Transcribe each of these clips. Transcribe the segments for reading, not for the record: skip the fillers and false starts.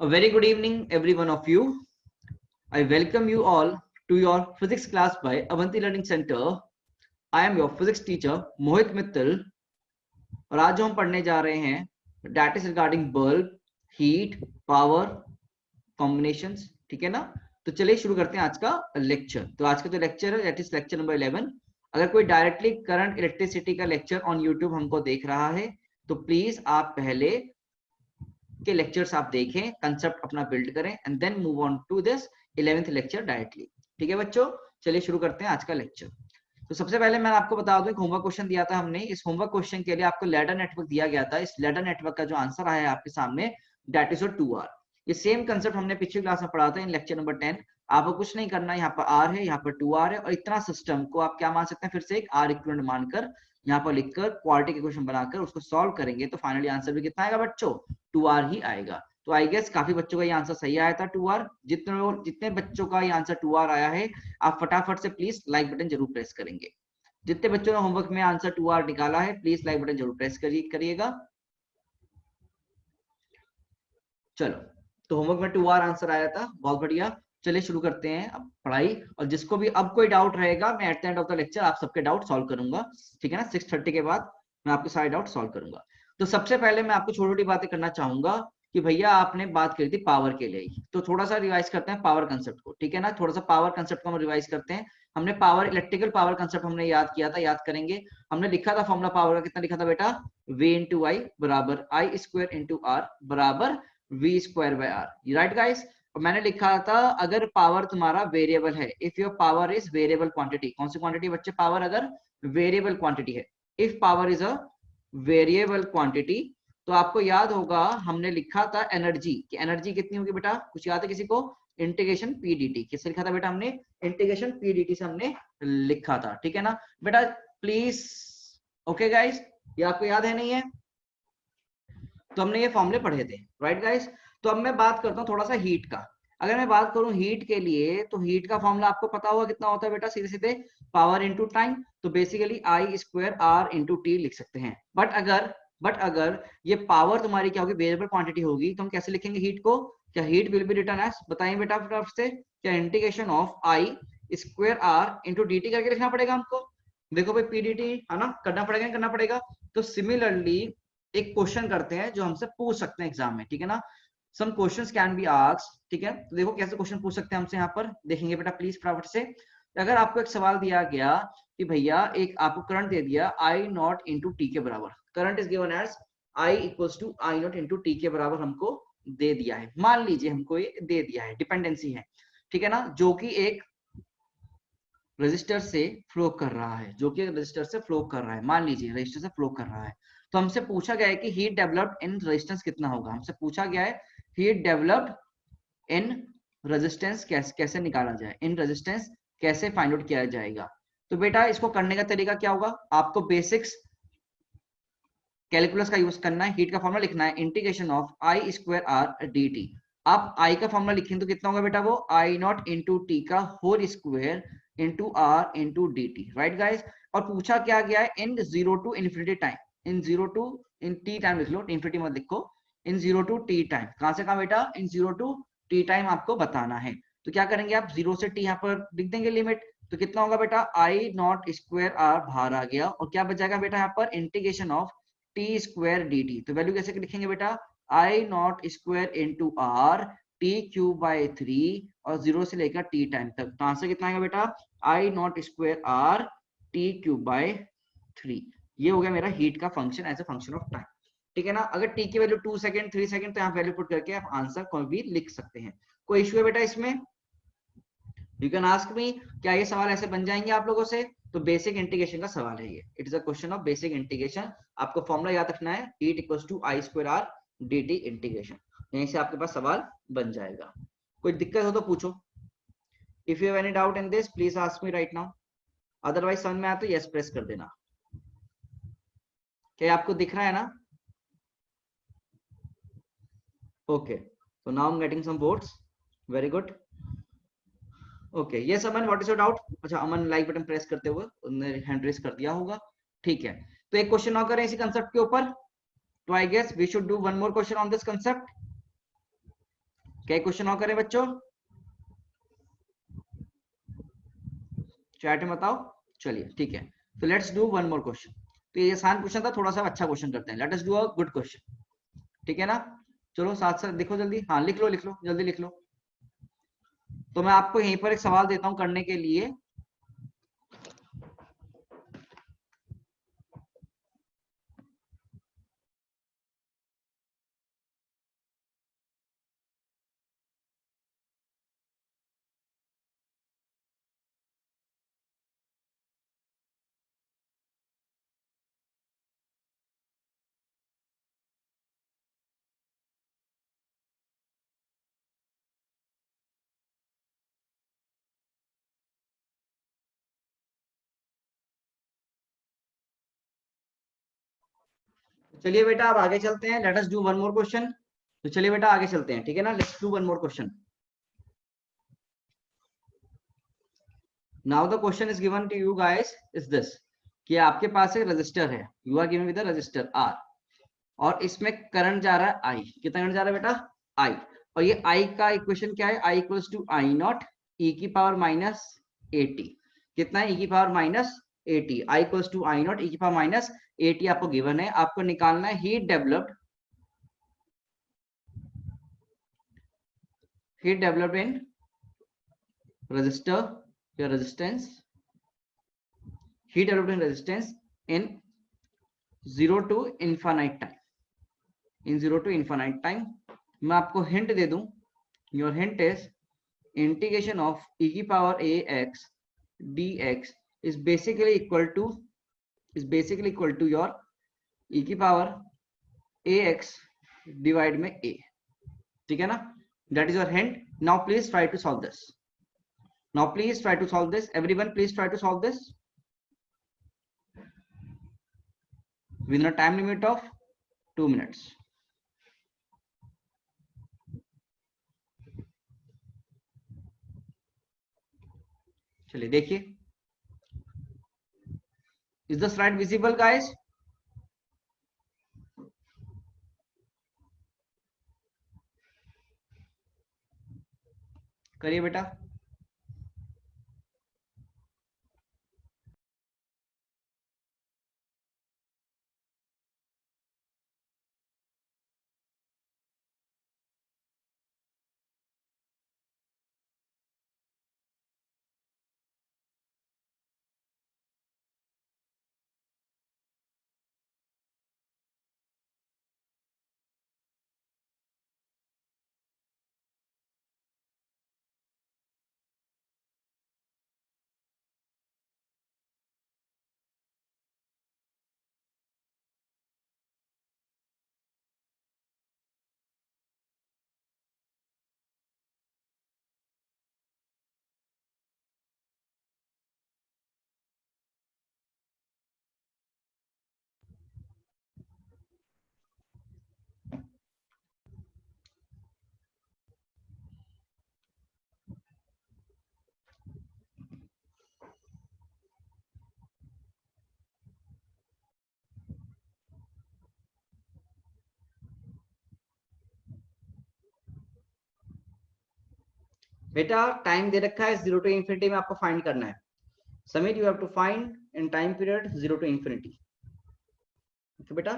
A very good evening, every one of you. I welcome you all to your physics class by Avanti Learning Center. I am your physics teacher Mohit Mittal और आज जो हम पढ़ने जा रहे हैं that is regarding bulb, heat, power, combinations. ठीक है ना? तो चलिए शुरू करते हैं आज का लेक्चर. तो आज का जो लेक्चर है that is लेक्चर नंबर 11. अगर कोई डायरेक्टली करंट इलेक्ट्रिसिटी का लेक्चर ऑन यूट्यूब हमको देख रहा है तो प्लीज आप पहले के लेक्चर्स आप देखें, कंसेप्ट अपना बिल्ड करें and then move on to this 11th lecture directly. ठीक है बच्चों, चलिए शुरू करते हैं आज का लेक्चर. तो सबसे पहले मैं आपको बता दूं, एक होमवर्क क्वेश्चन दिया था हमने. इस होमवर्क क्वेश्चन के लिए आपको लैडर नेटवर्क दिया गया था. इस लैडर नेटवर्क का जो आंसर आया है आपके सामने दैट इज 2R. ये सेम कंसेप्ट हमने पिछली क्लास में पढ़ा था इन लेक्चर नंबर 10. आपको कुछ नहीं करना, यहाँ पर R है, यहाँ पर 2R है और इतना सिस्टम को आप क्या मान सकते हैं, फिर से एक R इक्विवेलेंट मानकर यहाँ पर लिखकर क्वाड्रेटिक इक्वेशन बनाकर उसको सॉल्व करेंगे तो फाइनली आंसर भी कितना आएगा बच्चों, 2R ही आएगा. तो आई गेस काफी बच्चों का ये आंसर सही आया था 2R. जितने बच्चों का ये आंसर 2R आया है आप फटाफट से प्लीज लाइक बटन जरूर प्रेस करेंगे. जितने बच्चों ने होमवर्क में आंसर 2R निकाला है प्लीज लाइक बटन जरूर प्रेस करिएगा. चलो, तो होमवर्क में 2R आंसर आया था, बहुत बढ़िया. चलिए शुरू करते हैं अब पढ़ाई. और जिसको भी अब कोई डाउट रहेगा मैं at the end of the lecture आप सबके डाउट सॉल्व करूंगा. ठीक है ना, 6:30 के बाद मैं आपके सारे डाउट सॉल्व करूंगा. तो सबसे पहले मैं आपको छोटी छोटी बातें करना चाहूंगा कि भैया आपने बात करी थी पावर के लिए, तो थोड़ा सा रिवाइज करते हैं पावर कंसेप्ट को. ठीक है ना, थोड़ा सा पावर कंसेप्ट को हम रिवाइज करते हैं. हमने पावर, इलेक्ट्रिकल पावर कंसेप्ट हमने याद किया था, याद करेंगे. हमने लिखा था फॉर्मूला पावर का, कितना लिखा था बेटा, V इंटू आई बराबर आई स्क्वायर इंटू आर बराबर V square by R. Right guys. और मैंने लिखा था अगर पावर तुम्हारा वेरिएबल है, if your power is variable quantity. कौन सी क्वांटिटी बच्चे, पावर अगर वेरिएबल क्वांटिटी है, if power is a variable quantity, तो आपको याद होगा हमने लिखा था एनर्जी की, एनर्जी कितनी होगी बेटा, कुछ याद है किसी को, इंटीग्रेशन पी डी. किससे लिखा था बेटा हमने, इंटीग्रेशन पी डी से हमने लिखा था. ठीक है ना बेटा, प्लीज. ओके गाइस, ये आपको याद है नहीं है, तो हमने ये फॉर्मूले पढ़े थे. Right guys. तो अब मैं बात करता हूँ थोड़ा सा हीट का. अगर मैं बात करूं हीट के लिए तो हीट का फॉर्मूला आपको पता होगा कितना होता है बेटा, सीधे सीधे पावर इनटू टाइम. तो basically I square R into T लिख सकते हैं. बट अगर ये पावर तुम्हारी क्या होगी, वेरिएबल क्वांटिटी होगी, तो हम कैसे लिखेंगे हीट को, क्या heat will be return as, बताइए बेटा फटाफट से, क्या integration of I square R into D T करके लिखना पड़ेगा हमको. देखो भाई पीडीटी है ना, करना पड़ेगा. तो सिमिलरली एक क्वेश्चन करते हैं जो हमसे पूछ सकते हैं एग्जाम में. ठीक है ना, some questions can be asked. ठीक है, तो देखो कैसे क्वेश्चन पूछ सकते हैं हमसे, यहाँ पर देखेंगे बेटा प्लीज फटाफट से. अगर आपको एक सवाल दिया गया कि भैया एक आपको करंट दे दिया आई नॉट इंटू टी के बराबर, current is given as I equals to I naught into T के बराबर हमको दे दिया है. मान लीजिए हमको ये दे दिया है, डिपेंडेंसी है. ठीक है ना, जो कि एक रजिस्टर से फ्लो कर रहा है, मान लीजिए रजिस्टर से फ्लो कर रहा है. तो हमसे पूछा गया है कि हीट डेवलप्ड इन रेजिस्टेंस कितना होगा. हमसे पूछा गया है हीट डेवलप्ड इन रेजिस्टेंस कैसे निकाला जाए, इन रेजिस्टेंस कैसे फाइंड आउट किया जाएगा. तो बेटा इसको करने का तरीका क्या होगा, आपको बेसिक्स कैलकुलस का यूज करना है. हीट का फॉर्मूला लिखना है integration of I square R D T. आप आई का फॉर्मूला लिखेंगे तो कितना होगा बेटा, वो आई नॉट इंटू टी का whole square into are into D T. Right guys. और पूछा क्या गया है, in 0 to infinity time, in 0 to in T time लिख लो, इन्फिनिटी मत लिखो, इन 0 टू टी टाइम. कहां से कहा बेटा, इन 0 टू टी टाइम आपको बताना है. तो क्या करेंगे आप, 0 से टी यहाँ पर लिख देंगे लिमिट. तो कितना होगा बेटा, आई नॉट स्क्वायर आर बाहर आ गया और क्या बच जाएगा बेटा यहाँ पर, integration of T square D T. तो वैल्यू कैसे लिखेंगे बेटा, I not square into R T cube by 3 और 0 से लेकर टी टाइम तक. तो आंसर कितना आएगा बेटा, I not square R T cube by 3. ये हो गया मेरा हीट का function as a function of time. ठीक है ना, अगर टी की वैल्यू 2 सेकंड 3 सेकंड तो यहाँ वैल्यू पुट करके आप आंसर कोई भी लिख सकते हैं. कोई इश्यू है बेटा इसमें, यू कैन आस्क मी. क्या ये सवाल ऐसे बन जाएंगे आप लोगों से, तो बेसिक इंटीग्रेशन का सवाल है ये. It is a question of basic integration. आपको फॉर्मूला याद रखना है, heat equals to I square R D T integration. यहीं से आपके पास सवाल बन जाएगा. कोई दिक्कत हो तो पूछो. If you have any doubt in this please ask me right now, otherwise समझ में आया तो यस प्रेस कर देना. क्या आपको दिख रहा है ना, okay. so now I'm getting some votes, very good. Okay, yes Aman, what is your doubt. अच्छा अमन लाइक बटन प्रेस करते हुए उन्होंने हैंड रेस कर दिया होगा. ठीक है, तो एक क्वेश्चन और करें इसी कंसेप्ट के ऊपर. तो I guess we should do one more question on this concept. क्या क्वेश्चन और करें बच्चों, चैट में बताओ। चलिए ठीक है, तो let's do one more question. तो ये आसान क्वेश्चन था, थोड़ा सा अच्छा क्वेश्चन करते हैं। Let us do a good question, ठीक है ना। चलो साथ साथ लिखो जल्दी, हाँ लिख लो जल्दी लिख लो। तो मैं आपको यहीं पर एक सवाल देता हूं करने के लिए। चलिए बेटा अब आगे चलते हैं, let us do one more question. तो चलिए बेटा आगे चलते हैं, ठीक है ना, let's do one more question. Now the question is given to you guys is this, कि आपके पास एक रजिस्टर है, you are given with a register R, और इसमें करंट जा रहा है आई। कितना करंट जा रहा है बेटा, आई। और ये आई का इक्वेशन क्या है, I equals to I not E की पावर माइनस ए टी। कितना है, ई की power minus A T, I equals to I not E की पावर माइनस ए टी आपको गिवन है। आपको निकालना है heat developed, heat developed in resistor, your resistance, heat developed in resistance in 0 to infinite time, in 0 to infinite time। मैं आपको hint दे दूं, your hint is integration of e की power a x dx is basically equal to your e की power a x divide में a, ठीक है ना। that is your hint। now please try to solve this, now please try to solve this, everyone please try to solve this within a time limit of 2 minutes। चलिए देखिए, is the slide visible guys, करिए बेटा। बेटा time दे रखा है 0 to infinity में, आपको find करना है। Sameer you have to find in time period 0 to infinity, okay बेटा।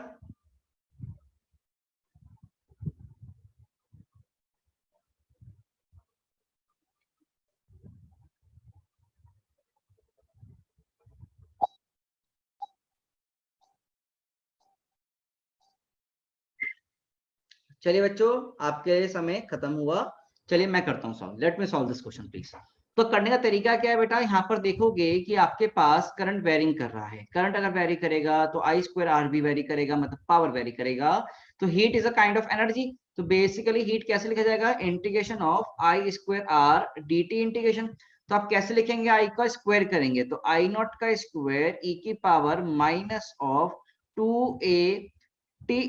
चलिए बच्चों आपके समय खत्म हुआ, चलिए मैं करता हूँ solve, let me solve this question please. तो करने का तरीका क्या है बेटा, यहाँ पर देखोगे कि आपके पास करंट वेरिंग कर रहा है। करंट अगर वेरी करेगा तो आई स्क्वायर आर भी वेरी करेगा, मतलब पावर वेरी करेगा। तो heat is a kind of energy, तो बेसिकली हीट कैसे लिखा जाएगा, integration of I square R D T integration. तो आप कैसे लिखेंगे, आई का स्क्वायर करेंगे तो आई नॉट का स्क्वायर ई की power minus of 2a t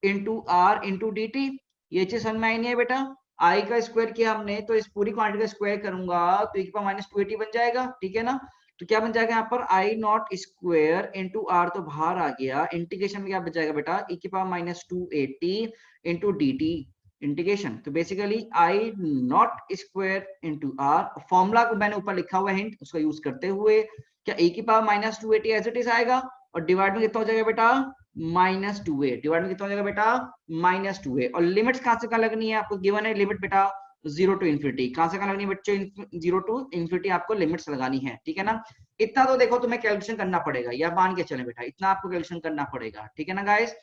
into are into D t. ये चीज समझ में आई नहीं है बेटा, आई का स्क्वायर किया हमने तो इस पूरी क्वांटिटी का स्क्वायर करूंगा तो e की पावर माइनस 280 बन जाएगा, ठीक है ना। तो क्या बन जाएगा यहाँ पर आई नॉट स्क्वायर इंटू आर तो बाहर आ गया, इंटीग्रेशन में क्या बच जाएगा बेटा, e की power minus 280 into D T. Integration, तो basically I not square into R, formula को मैंने ऊपर लिखा हुआ हिंट, उसका यूज करते हुए क्या e की पावर -280 एज इट इज आएगा, और डिवाइड में कितना हो जाएगा बेटा -2a, डिवाइड में कितना हो जाएगा बेटा -2a, और लिमिट्स कहां से कहां लगनी है आपको गिवन है लिमिट बेटा 0 टू इन्फिनिटी, कहां से कहां लगनी है बच्चों 0 टू इन्फिनिटी आपको लिमिट्स लगानी है, ठीक है ना। इतना तो देखो तुम्हें कैलकुलेशन करना पड़ेगा, या मान के चले बेटा इतना आपको कैलकुलेशन करना पड़ेगा, ठीक है ना गाइस।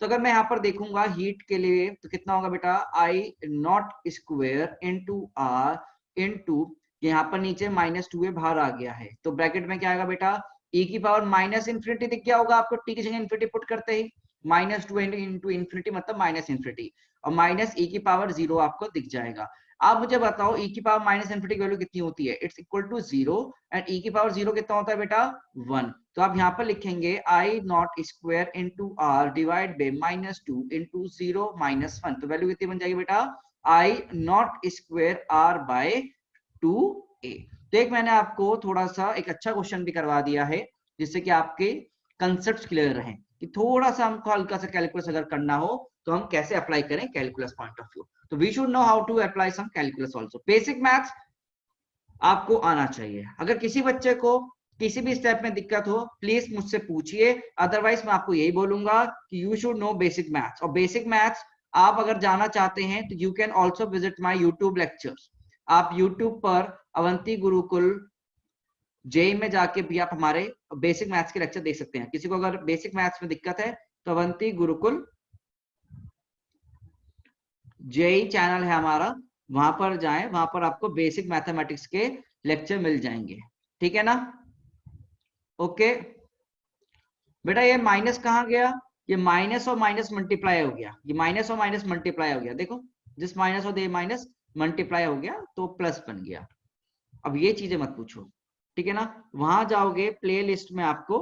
तो अगर मैं यहाँ पर देखूंगा हीट के लिए तो कितना होगा बेटा I not square into are into यहाँ पर नीचे -2a बाहर आ गया है, तो ब्रैकेट में क्या आएगा बेटा e की पावर -इन्फिनिटी दिख गया होगा आपको, t की जगह इन्फिनिटी पुट करते ही -2 इंटू इन्फिनिटी मतलब -इन्फिनिटी, और माइनस e की पावर 0 आपको दिख जाएगा। आप मुझे बताओ e की पावर -इन्फिनिटी की वैल्यू कितनी होती है, it's equal to 0, and e की पावर 0 कितना होता है बेटा 1, तो आप यहाँ पर लिखेंगे I not square into R divide by -2 into 0 -1, तो वैल्यू कितनी बन जाएगी बेटा I not square R by 2a। तो एक मैंने आपको थोड़ा सा एक अच्छा क्वेश्चन भी करवा दिया है जिससे कि आपके कंसेप्ट क्लियर रहे कि थोड़ा सा हमको हल्का सा कैलकुलस अगर करना हो तो हम कैसे अप्लाई करें कैलकुलस पॉइंट ऑफ व्यू, तो we should know how to apply some calculus also. Basic maths आपको आना चाहिए, अगर किसी बच्चे को किसी भी स्टेप में दिक्कत हो प्लीज मुझसे पूछिए, अदरवाइज मैं आपको यही बोलूंगा कि you should know basic maths, और बेसिक मैथ्स आप अगर जाना चाहते हैं तो you can also visit my YouTube lectures, आप यूट्यूब पर अवंती गुरुकुल जेई में जाके भी आप हमारे बेसिक मैथ्स के लेक्चर देख सकते हैं। किसी को अगर बेसिक मैथ्स में दिक्कत है तो अवंती गुरुकुल जेई चैनल है हमारा, वहां पर जाएं, वहां पर आपको बेसिक मैथमेटिक्स के लेक्चर मिल जाएंगे, ठीक है ना। ओके बेटा ये माइनस कहाँ गया, ये माइनस और माइनस मल्टीप्लाई हो गया, ये माइनस और माइनस मल्टीप्लाई हो गया, देखो जिस माइनस और दे माइनस मल्टीप्लाई हो गया तो प्लस बन गया। अब ये चीजें मत पूछो, ठीक है ना, वहां जाओगे प्ले लिस्ट में आपको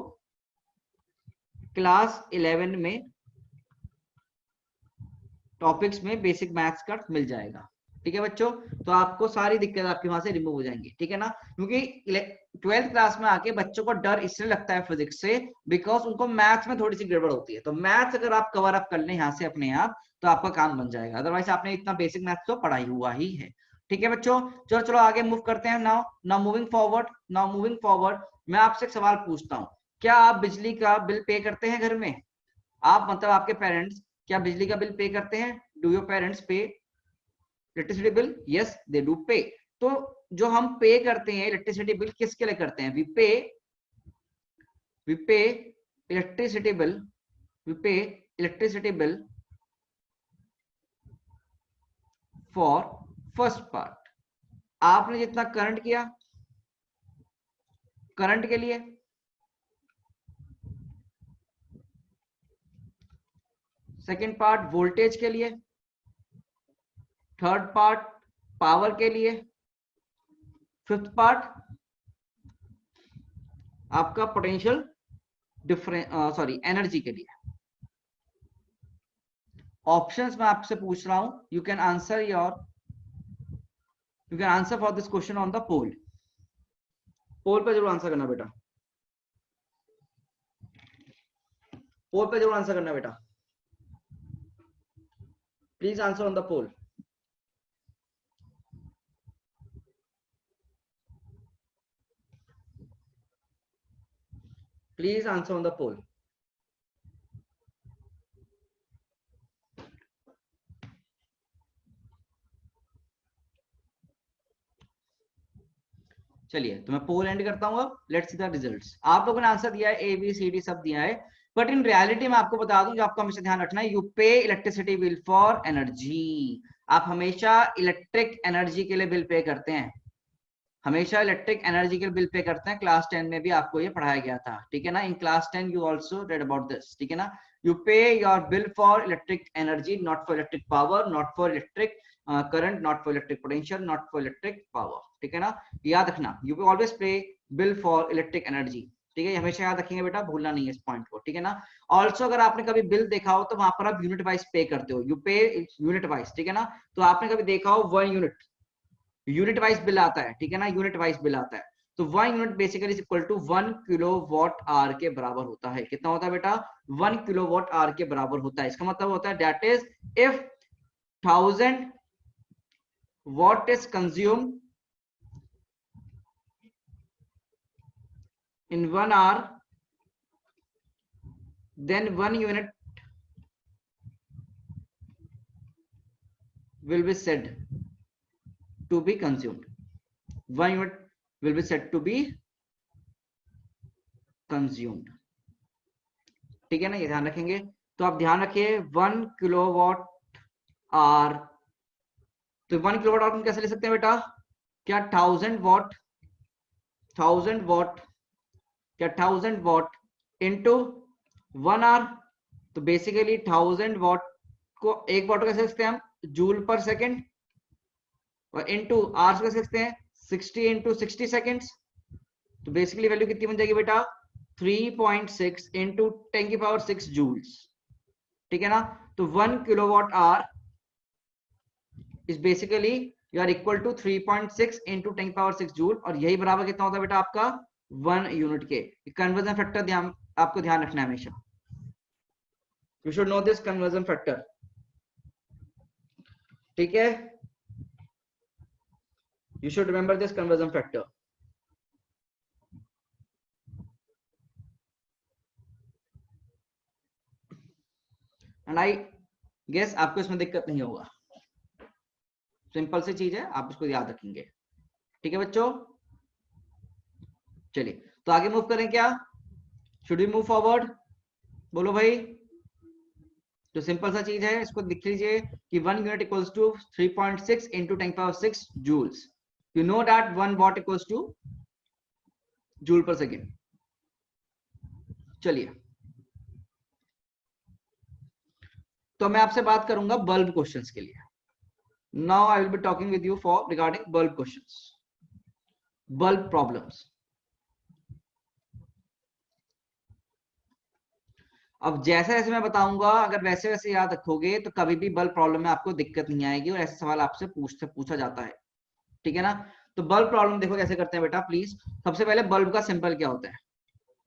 क्लास 11 में टॉपिक्स में बेसिक मैथ्स का मिल जाएगा, ठीक है बच्चों, तो आपको सारी दिक्कत आपके वहां से रिमूव हो जाएंगी, ठीक है ना। क्योंकि 12th क्लास में आके बच्चों को डर इसलिए लगता है फिजिक्स से बिकॉज उनको मैथ्स में थोड़ी सी गड़बड़ होती है, तो मैथ्स अगर आप कवर अप कर लें यहाँ से अपने आप तो आपका काम बन जाएगा, अदरवाइज आपने इतना बेसिक मैथ्स तो पढ़ाई हुआ ही है, ठीक है बच्चों। चलो चलो आगे मूव करते हैं। नाउ नाउ मूविंग फॉरवर्ड मैं आपसे एक सवाल पूछता हूँ, क्या आप बिजली का बिल पे करते हैं घर में, आप मतलब आपके पेरेंट्स क्या बिजली का बिल पे करते हैं, डू योर पेरेंट्स पे electricity bill, yes they do पे। तो जो हम पे करते हैं इलेक्ट्रिसिटी बिल किसके लिए करते हैं, वी पे electricity bill for first part, आपने जितना करंट किया करंट के लिए, सेकेंड पार्ट वोल्टेज के लिए, थर्ड पार्ट पावर के लिए, फिफ्थ पार्ट आपका पोटेंशियल डिफरेंस एनर्जी के लिए। ऑप्शंस मैं आपसे पूछ रहा हूं, you can answer for this question on the poll पे जरूर आंसर करना बेटा, पोल पे जरूर आंसर करना बेटा, please answer on the poll. Please answer on the poll. चलिए तो मैं पोल एंड करता हूं, अब लेट्स सी द रिजल्ट्स। आप लोगों ने आंसर दिया है ए बी सी डी सब दिया है, बट इन रियलिटी में आपको बता दूं कि आपको हमेशा ध्यान रखना है यू पे इलेक्ट्रिसिटी बिल फॉर एनर्जी, आप हमेशा इलेक्ट्रिक एनर्जी के लिए बिल पे करते हैं, हमेशा इलेक्ट्रिक एनर्जी के बिल पे करते हैं। क्लास 10 में भी आपको ये पढ़ाया गया था, ठीक है ना, in class 10 you also read about this, ठीक है ना। यू पे your bill for electric energy, not for electric power, not for electric current, not for electric potential, not for electric power, ठीक है ना, याद रखना यू पे ऑलवेज पे बिल फॉर इलेक्ट्रिक एनर्जी, ठीक है, हमेशा याद रखेंगे बेटा, भूलना नहीं है इस पॉइंट को, ठीक है ना। ऑल्सो अगर आपने कभी बिल देखा हो तो वहां पर आप यूनिट वाइज पे करते हो, यू पे यूनिट वाइज, ठीक है ना, तो आपने कभी देखा हो 1 यूनिट वाइज बिल आता है, ठीक है ना, यूनिट वाइज बिल आता है, तो 1 unit basically equal to 1 kilowatt hour के बराबर होता है, कितना होता है बेटा 1 किलोवाट आवर के बराबर होता है, इसका मतलब होता है that is if 1000 watt is consumed in 1 hour, then 1 unit will be said to be consumed. 1 unit will be said to be consumed. ठीक है ना, ये ध्यान रखेंगे। तो आप ध्यान रखिए 1 किलोवाट आवर, तो 1 किलोवाट आवर हम कैसे ले सकते हैं बेटा, क्या 1000 वॉट, 1000 वॉट, क्या 1000 वॉट इंटू 1 आवर, तो बेसिकली 1000 वॉट को 1 वॉट कैसे लिखते हैं हम, जूल पर सेकेंड, और इंटू आवर्स कैसे लिखते हैं 60 इंटू 60 सेकेंड्स, तो बेसिकली वैल्यू कितनी बन जाएगी बेटा 3.6 इंटू 10 की पावर 6 जूल्स। ठीक है ना, तो 1 kilowatt hour is basically you are equal to 3.6 into 10 की पावर 6 जूल, और यही बराबर कितना होता है बेटा आपका 1 यूनिट के। कन्वर्जन फैक्टर ध्यान आपको ध्यान रखना है हमेशा, you should know this conversion factor. ठीक है, you should remember this conversion factor. And I guess आपको इसमें दिक्कत नहीं होगा, सिंपल सी चीज है, आप इसको याद रखेंगे। ठीक है बच्चों, चलिए तो आगे मूव करें क्या, शुड वी मूव फॉरवर्ड, बोलो भाई। तो सिंपल सा चीज है, इसको लिख लीजिए कि 1 unit equals to 3.6 into 10 power 6 joules. You know that 1 watt equals to joule per second. चलिए, तो मैं आपसे बात करूंगा बल्ब क्वेश्चंस के लिए। Now I will be talking with you for regarding bulb questions, bulb problems. अब जैसे जैसे मैं बताऊंगा, अगर वैसे वैसे याद रखोगे तो कभी भी बल्ब प्रॉब्लम में आपको दिक्कत नहीं आएगी, और ऐसे सवाल आपसे पूछा जाता है। ठीक है ना, तो बल्ब प्रॉब्लम देखो कैसे करते हैं बेटा प्लीज। सबसे पहले बल्ब का सिंबल क्या होता है,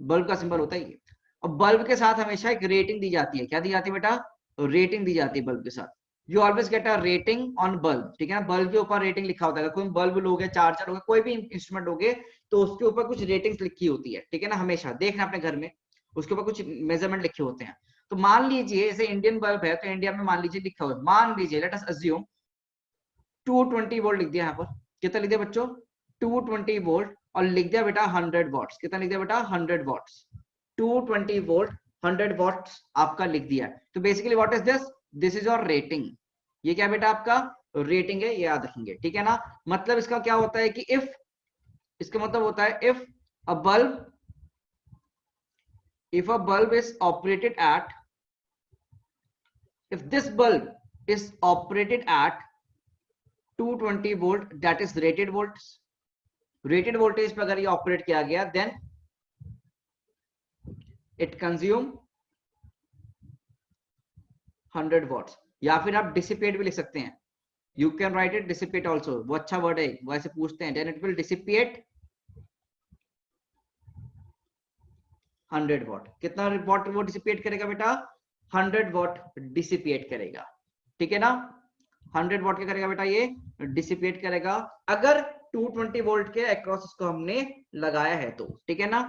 बल्ब का सिंबल होता है ये, और बल्ब के साथ हमेशा एक रेटिंग दी जाती है। क्या दी जाती है बेटा, रेटिंग दी जाती है बल्ब के साथ। You always get a rating on bulb. ठीक है ना, बल्ब के ऊपर रेटिंग लिखा होता है। कोई बल्ब लोगे, चार्जर होगा, कोई भी इंस्ट्रूमेंट होगे, तो उसके ऊपर कुछ रेटिंग्स लिखी होती है। ठीक है ना, हमेशा देखना अपने घर में, उसके ऊपर कुछ मेजरमेंट लिखे होते हैं। तो मान लीजिए जैसे इंडियन बल्ब है, तो इंडिया में मान लीजिए लिखा हुआ है, मान लीजिए लेट अस अज्यूम 220 वोल्ट लिख दिया यहाँ पर। कितना लिख दिया बच्चों, 220 वोल्ट, और लिख दिया बेटा 100 वॉट्स। कितना लिख दिया बेटा 100 वॉट्स, 220 वोल्ट 100 वॉट्स आपका लिख दिया। तो basically what is this, this is your rating. ये क्या बेटा आपका रेटिंग है, ये याद रखेंगे। ठीक है ना, मतलब इसका क्या होता है कि इफ, इसका मतलब होता है if a bulb is operated at, if this bulb is operated at 220 volt, that is rated volts, rated voltage पर अगर ये ऑपरेट किया गया, देन इट कंज्यूम 100 वॉट्स। या फिर आप डिसिपेट भी लिख सकते हैं, you can write it dissipate also, वो अच्छा वर्ड है, वो ऐसे पूछते हैं। Then it will dissipate 100 watt. कितना वॉट वो डिसिपेट करेगा बेटा, 100 वॉट डिसिपेट करेगा। ठीक है ना, 100 वॉट क्या करेगा बेटा, ये डिसिपेट करेगा, अगर 220 वोल्ट के अक्रॉस इसको हमने लगाया है तो। ठीक है ना,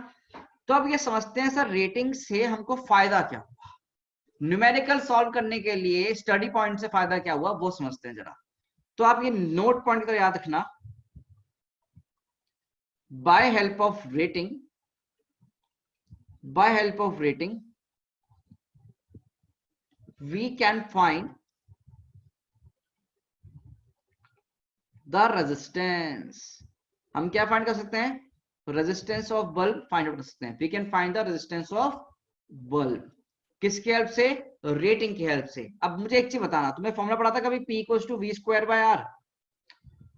तो अब ये समझते हैं सर रेटिंग से हमको फायदा क्या हुआ, न्यूमेरिकल सॉल्व करने के लिए स्टडी पॉइंट से फायदा क्या हुआ वो समझते हैं जरा। तो आप ये नोट पॉइंट का याद रखना, by help of rating, by help of rating we can find the resistance। हम क्या फाइंड कर सकते हैं, resistance of bulb find out कर सकते हैं। We can find the resistance of bulb, किसकी हेल्प से, रेटिंग की हेल्प से। अब मुझे एक चीज बताना, तुम्हें फॉर्मूला पढ़ा था कभी P इक्वल्स टू V²/R,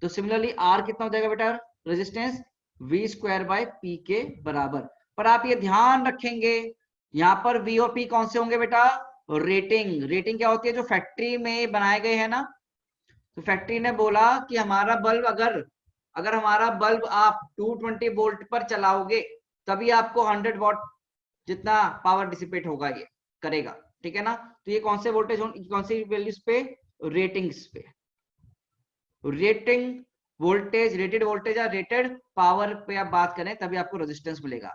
तो सिमिलरली R कितना हो जाएगा बेटा रेजिस्टेंस, V²/P के बराबर। पर आप ये ध्यान रखेंगे यहाँ पर V और P कौन से होंगे बेटा, रेटिंग। रेटिंग क्या होती है, जो फैक्ट्री में बनाए गए हैं ना, तो फैक्ट्री ने बोला कि हमारा बल्ब अगर हमारा बल्ब आप 220 वोल्ट पर चलाओगे तभी आपको 100 वॉट जितना पावर डिसिपेट होगा, ये करेगा। ठीक है ना, तो ये कौन से वोल्टेज, कौन सी वैल्यूज पे, रेटिंग्स पे, रेटिंग वोल्टेज, रेटेड वोल्टेज या रेटेड पावर पे आप बात करें तभी आपको रेजिस्टेंस मिलेगा।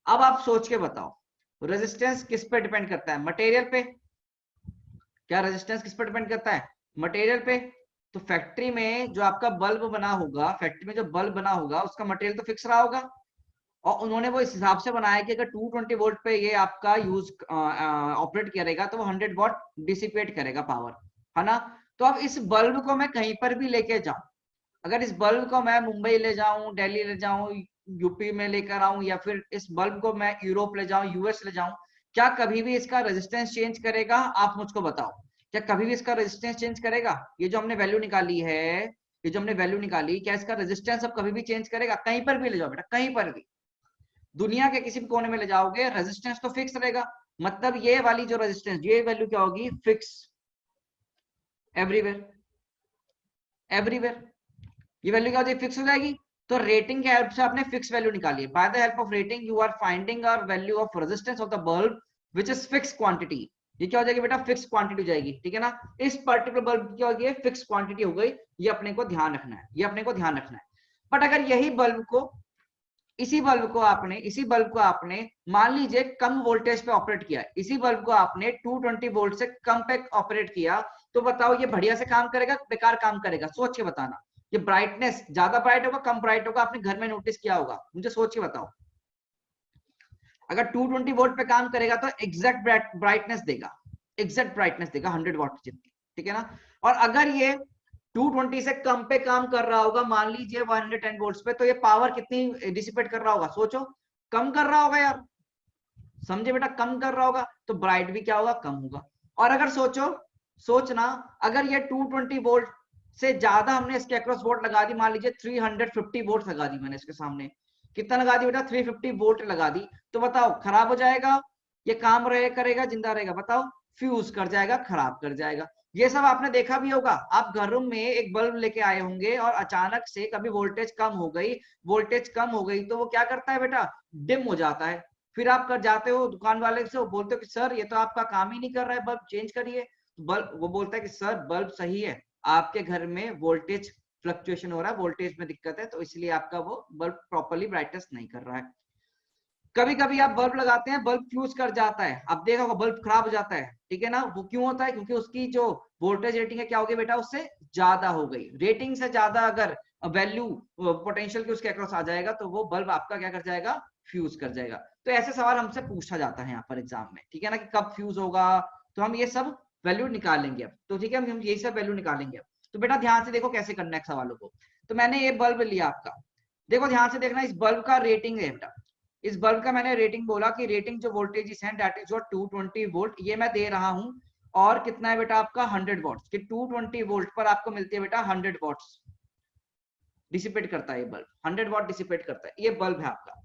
अब आप सोच के बताओ रेजिस्टेंस किस पे डिपेंड करता है? मटेरियल पे। क्या रेजिस्टेंस किस पे डिपेंड करता है? मटेरियल पे। तो फैक्ट्री में जो आपका बल्ब बना होगा, फैक्ट्री में जो बल्ब बना होगा उसका मटेरियल तो फिक्स रहा होगा, और उन्होंने वो इस हिसाब से बनाया कि अगर 220 वोल्ट पे ये आपका यूज ऑपरेट करेगा तो वो 100 वॉट डिसिपेट करेगा पावर, है ना। तो अब इस बल्ब को मैं कहीं पर भी लेके जाऊं, अगर इस बल्ब को मैं मुंबई ले जाऊं, दिल्ली ले जाऊं, यूपी में लेकर आऊं, या फिर इस बल्ब को मैं यूरोप ले जाऊं, यूएस ले जाऊं, क्या कभी भी इसका रेजिस्टेंस चेंज करेगा? आप मुझको बताओ, क्या कभी भी इसका रेजिस्टेंस चेंज करेगा? ये जो हमने वैल्यू निकाली है, ये जो हमने वैल्यू निकाली, क्या इसका रेजिस्टेंस अब कभी भी चेंज करेगा? कहीं पर भी ले जाओ बेटा, कहीं पर भी दुनिया के किसी भी कोने में ले जाओगे रेजिस्टेंस तो फिक्स रहेगा। मतलब ये वाली जो रेजिस्टेंस, ये वैल्यू क्या होगी? फिक्स एवरीवेयर, एवरीवेयर ये वैल्यू क्या होती है? फिक्स हो जाएगी। तो रेटिंग के हेल्प से आपने फिक्स वैल्यू निकाली है। By the help of rating you are finding our value of resistance of the bulb which is fix quantity. ये क्या हो जाएगी बेटा? फिक्स क्वांटिटी हो जाएगी, ठीक है ना। इस पर्टिकुलर बल्ब की क्या हो गई? फिक्स क्वांटिटी हो गई। ये अपने को ध्यान रखना है, ये अपने को ध्यान रखना है। बट अगर यही बल्ब को, इसी बल्ब को आपने मान लीजिए कम वोल्टेज पे ऑपरेट किया, इसी बल्ब को आपने 220 वोल्ट से कम पे ऑपरेट किया, तो बताओ ये बढ़िया से काम करेगा, बेकार काम करेगा? सोच के बताना। ये ब्राइटनेस ज्यादा ब्राइट होगा, कम ब्राइट होगा? आपने घर में नोटिस किया होगा, मुझे सोच के बताओ। अगर 220 वोल्ट पे काम करेगा तो एग्जैक्ट ब्राइटनेस देगा, एग्जैक्ट ब्राइटनेस देगा 100 वॉट जितनी, ठीक है ना। और अगर ये 220 से कम पे काम कर रहा होगा, मान लीजिए 110 वोल्ट्स पे, तो ये पावर कितनी डिसिपेट कर रहा होगा? सोचो, कम कर रहा होगा यार, समझे बेटा, कम कर रहा होगा। तो ब्राइट भी क्या होगा? कम होगा। और अगर सोचना, अगर ये 220 वोल्ट से ज्यादा हमने इसके अक्रॉस वोल्ट लगा दी, मान लीजिए 350 वोल्ट लगा दी मैंने इसके सामने, कितना लगा दी बेटा? 350 वोल्ट लगा दी, तो बताओ खराब हो जाएगा, ये काम करेगा, जिंदा रहेगा? बताओ, फ्यूज कर जाएगा, खराब कर जाएगा। ये सब आपने देखा भी होगा, आप घर में एक बल्ब लेके आए होंगे और अचानक से कभी वोल्टेज कम हो गई, तो वो क्या करता है बेटा? डिम हो जाता है। फिर आप कर जाते हो दुकान वाले से, वो बोलते हो कि सर ये तो आपका काम ही नहीं कर रहा है, बल्ब चेंज करिए। बल्ब, वो बोलता है कि सर बल्ब सही है, आपके घर में वोल्टेज फ्लक्चुएशन हो रहा है, वोल्टेज में दिक्कत है, तो इसलिए आपका वो बल्ब प्रॉपर्ली ब्राइटनेस नहीं कर रहा है। कभी कभी आप बल्ब लगाते हैं, बल्ब फ्यूज कर जाता है, आप देखा होगा बल्ब खराब हो जाता है, ठीक है ना। वो क्यों होता है? क्योंकि उसकी जो वोल्टेज रेटिंग है क्या हो गई बेटा? उससे ज्यादा हो गई। रेटिंग से ज्यादा अगर वैल्यू पोटेंशियल की उसके अक्रॉस आ जाएगा तो वो बल्ब आपका क्या कर जाएगा? फ्यूज कर जाएगा। तो ऐसे सवाल हमसे पूछा जाता है यहाँ पर एग्जाम में, ठीक है ना, कि कब फ्यूज होगा। तो हम ये सब वैल्यू निकालेंगे अब, तो ठीक है, हम यही सब वैल्यू निकालेंगे अब। तो बेटा ध्यान से देखो कैसे करना है सवालों को। तो मैंने ये बल्ब लिया आपका, देखो ध्यान से देखना, इस बल्ब का रेटिंग है बेटा, इस बल्ब का मैंने रेटिंग बोला कि रेटिंग जो वोल्टेज है दैट इज योर 220 वोल्ट, ये मैं दे रहा हूं। और कितना है बेटा आपका? 100 वॉट्स, कि 220 वोल्ट पर आपको मिलती है बेटा 100 वॉट्स डिसिपेट करता है ये बल्ब, 100 वॉट डिसिपेट करता है, ये बल्ब है आपका।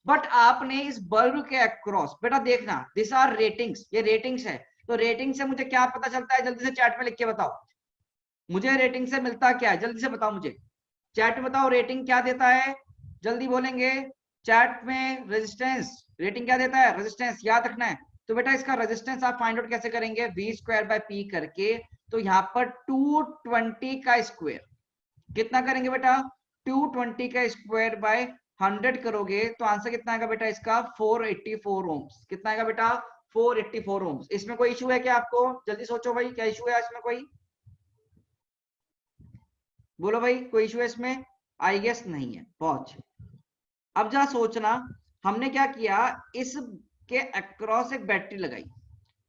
बट आपने इस बल्ब के अक्रॉस बेटा देखना, दिस आर रेटिंग्स, ये रेटिंग्स है। तो रेटिंग से मुझे क्या पता चलता है? जल्दी से चैट में लिख के बताओ, मुझे रेटिंग से मिलता क्या है? जल्दी से बताओ मुझे, चैट में बताओ, रेटिंग क्या देता है? जल्दी बोलेंगे चैट में। रेजिस्टेंस, रेटिंग क्या देता है? रेजिस्टेंस, याद रखना है। तो बेटा इसका रेजिस्टेंस आप फाइंड आउट कैसे करेंगे? v स्क्वायर बाय p करके। तो यहाँ पर 220 का स्क्वायर कितना करेंगे बेटा? 220 का स्क्वायर बाय 100 करोगे तो आंसर कितना आएगा बेटा इसका? 484 ओम्स। कितना आएगा बेटा? 484 ओम्स। इसमें कोई इशू है क्या आपको? जल्दी सोचो भाई, क्या इशू है इसमें? कोई बोलो भाई, कोई इशू है इसमें? आई गेस नहीं है, बहुत। अब जरा सोचना, हमने क्या किया, इसके अक्रॉस एक बैटरी लगाई,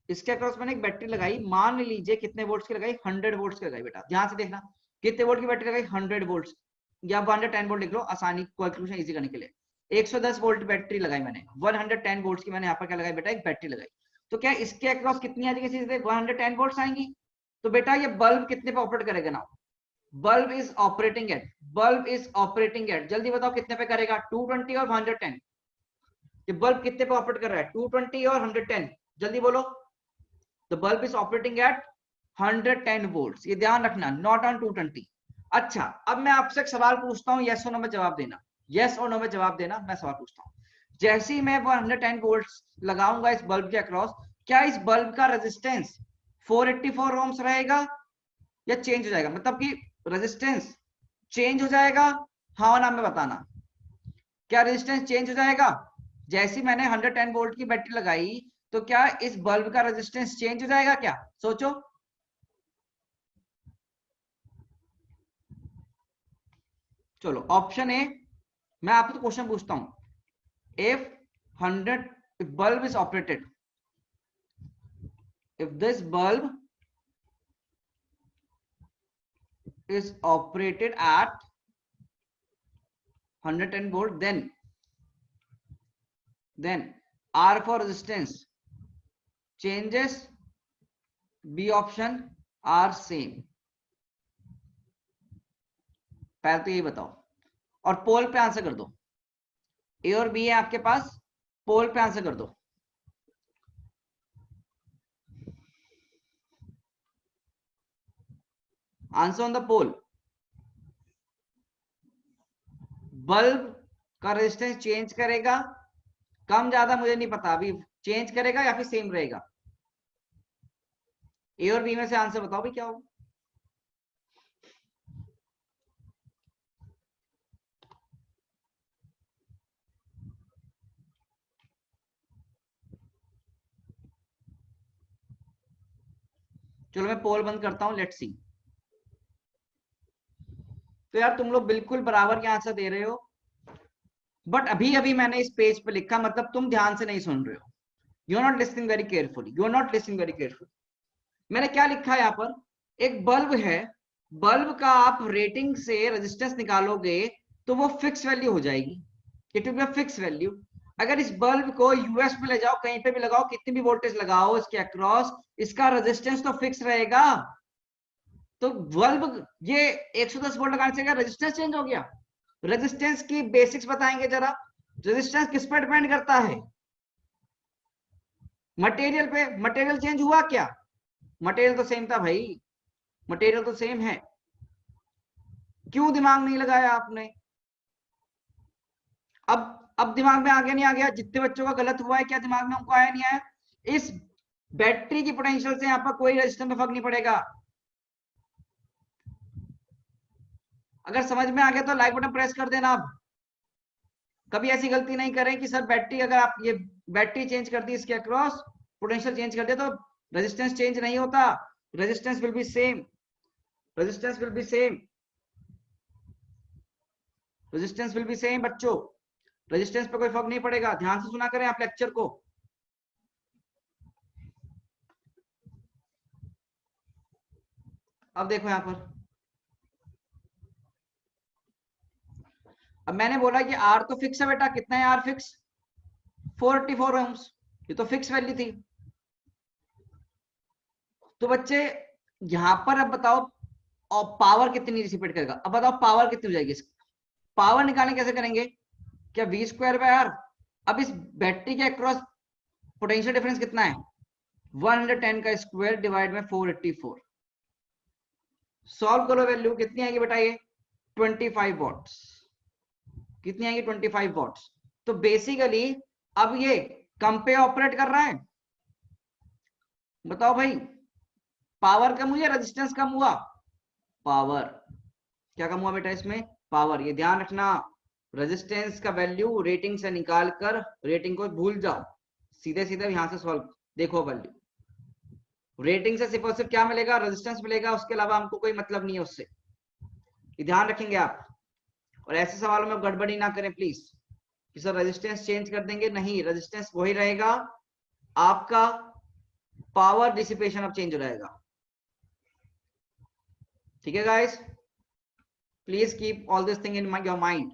इसके अक्रॉस मैंने एक बैटरी लगाई, मान लीजिए कितने वोल्ट्स की लगाई? 100 वोल्ट्स की लगाई। बेटा ध्यान से देखना, कितने वोल्ट की बैटरी लगाई? 100 वोल्ट्स, या 110 वोल्ट लिख लो आसानी, कैलकुलेशन इजी करने के लिए। 110 वोल्ट बैटरी लगाई मैंने, 110 वोल्ट्स की मैंने यहाँ पर क्या लगाई बेटा? एक बैटरी लगाई। तो क्या इसके अक्रॉस कितनी आ जाएगी? 110 वोल्ट्स आएंगी। तो बेटा ये बल्ब कितने पे ऑपरेट करेगा ना? Bulb is operating eight, bulb is operating eight, जल्दी बताओ कितने पे करेगा? 220 और 110। ये बल्ब कितने पे ऑपरेट कर रहा है? 220 और 110, जल्दी बोलो। The bulb is operating eight 110 volts, ये ध्यान रखना, नॉट ऑन 220। अच्छा, अब मैं आपसे एक सवाल पूछता हूँ, यस और नो में जवाब देना, यस और नो में जवाब देना। मैं सवाल पूछता हूँ, जैसे ही मैं 110 वोल्ट्स लगाऊंगा इस बल्ब के अक्रॉस, क्या इस बल्ब का रेजिस्टेंस 484 ओम्स रहेगा? या चेंज हो जाएगा, मतलब कि रेजिस्टेंस चेंज हो जाएगा, हाँ ना में बताना। क्या रेजिस्टेंस चेंज हो जाएगा? जैसे मैंने 110 वोल्ट की बैटरी लगाई तो क्या इस बल्ब का रेजिस्टेंस चेंज हो जाएगा क्या? सोचो। चलो ऑप्शन ए, मैं आपको क्वेश्चन पूछता हूं। If 100 bulb is operated, if this bulb is operated at 110 volt, then R for resistance changes, B option are same। पहले तो यही बताओ और पोल पे आंसर कर दो। ए और बी है आपके पास, पोल पे आंसर कर दो। Answer on the poll. Bulb का रेजिस्टेंस चेंज करेगा, कम ज्यादा मुझे नहीं पता, अभी चेंज करेगा या फिर सेम रहेगा? ए और बी में से आंसर बताओ भाई क्या होगा। चलो मैं पोल बंद करता हूं, लेट्स सी। तो यार तुम लोग बिल्कुल बराबर के आंसर दे रहे हो, बट अभी अभी मैंने इस पेज पे लिखा, मतलब तुम ध्यान से नहीं सुन रहे हो। You are not listening very carefully, you are not listening very carefully. मैंने क्या लिखा है यहाँ पर? एक बल्ब है, बल्ब का आप रेटिंग से रेजिस्टेंस निकालोगे तो वो फिक्स वैल्यू हो जाएगी, it will be fix value. अगर इस बल्ब को यूएस में ले जाओ, कहीं पे भी लगाओ, कितनी भी वोल्टेज लगाओ इसके अक्रॉस, इसका रेजिस्टेंस तो फिक्स रहेगा। तो बल्ब ये 110 वोल्ट लगाने से क्या रेजिस्टेंस चेंज हो गया? रेजिस्टेंस की बेसिक्स बताएंगे जरा। रेजिस्टेंस किस पर डिपेंड करता है? मटेरियल पे। मटेरियल चेंज हुआ क्या? मटेरियल तो सेम था भाई, मटेरियल तो सेम है। क्यों दिमाग नहीं लगाया आपने? अब दिमाग में आ गया नहीं आ गया? जितने बच्चों का गलत हुआ है क्या दिमाग में उनको आया नहीं आया? इस बैटरी की पोटेंशियल से यहाँ पर कोई रेजिस्टेंस में फर्क नहीं पड़ेगा। अगर समझ में आ गया तो लाइक बटन प्रेस कर देना। आप कभी ऐसी गलती नहीं करें कि सर बैटरी, अगर आप ये बैटरी चेंज कर दी इसके अक्रॉस, पोटेंशियल चेंज कर दिया तो रेजिस्टेंस चेंज नहीं होता। Resistance will B same, resistance will B same, resistance will B same बच्चों। रेजिस्टेंस पे कोई फर्क नहीं पड़ेगा। ध्यान से सुना करें आप लेक्चर को। अब देखो यहां पर, अब मैंने बोला कि आर तो फिक्स है बेटा। कितना है आर फिक्स? 484 ओम्स। ये तो फिक्स वैल्यू थी। तो बच्चे यहां पर अब बताओ, और पावर कितनी डिसिपेट करेगा? अब बताओ पावर कितनी हो जाएगी? पावर निकालने कैसे करेंगे? क्या वी स्क्वायर बाय आर? अब इस बैटरी के अक्रॉस पोटेंशियल डिफरेंस कितना है? 110 का स्क्वायर डिवाइड में 484। सॉल्व करो, वैल्यू कितनी आएगी बेटा? ये 25 वॉट्स। कितनी आएगी? 25 वॉट्स। तो बेसिकली अब ये कम पे ऑपरेट कर रहा है। बताओ भाई, पावर कम हुई या रेजिस्टेंस कम हुआ? पावर। क्या कम हुआ बेटा इसमें? पावर। ये ध्यान रखना, रेजिस्टेंस का वैल्यू रेटिंग से निकाल कर, रेटिंग को भूल जाओ, सीधे सीधे यहां से सॉल्व देखो वैल्यू। रेटिंग से सिर्फ और सिर्फ क्या मिलेगा? रेजिस्टेंस मिलेगा, उसके अलावा हमको कोई मतलब नहीं है उससे। ये ध्यान रखेंगे आप। और ऐसे सवालों में गड़बड़ी ना करें प्लीज कि सर रेजिस्टेंस चेंज कर देंगे। नहीं, रेजिस्टेंस वही रहेगा, आपका पावर डिसिपेशन अब चेंज हो जाएगा। ठीक है guys, please keep all this thing in your mind.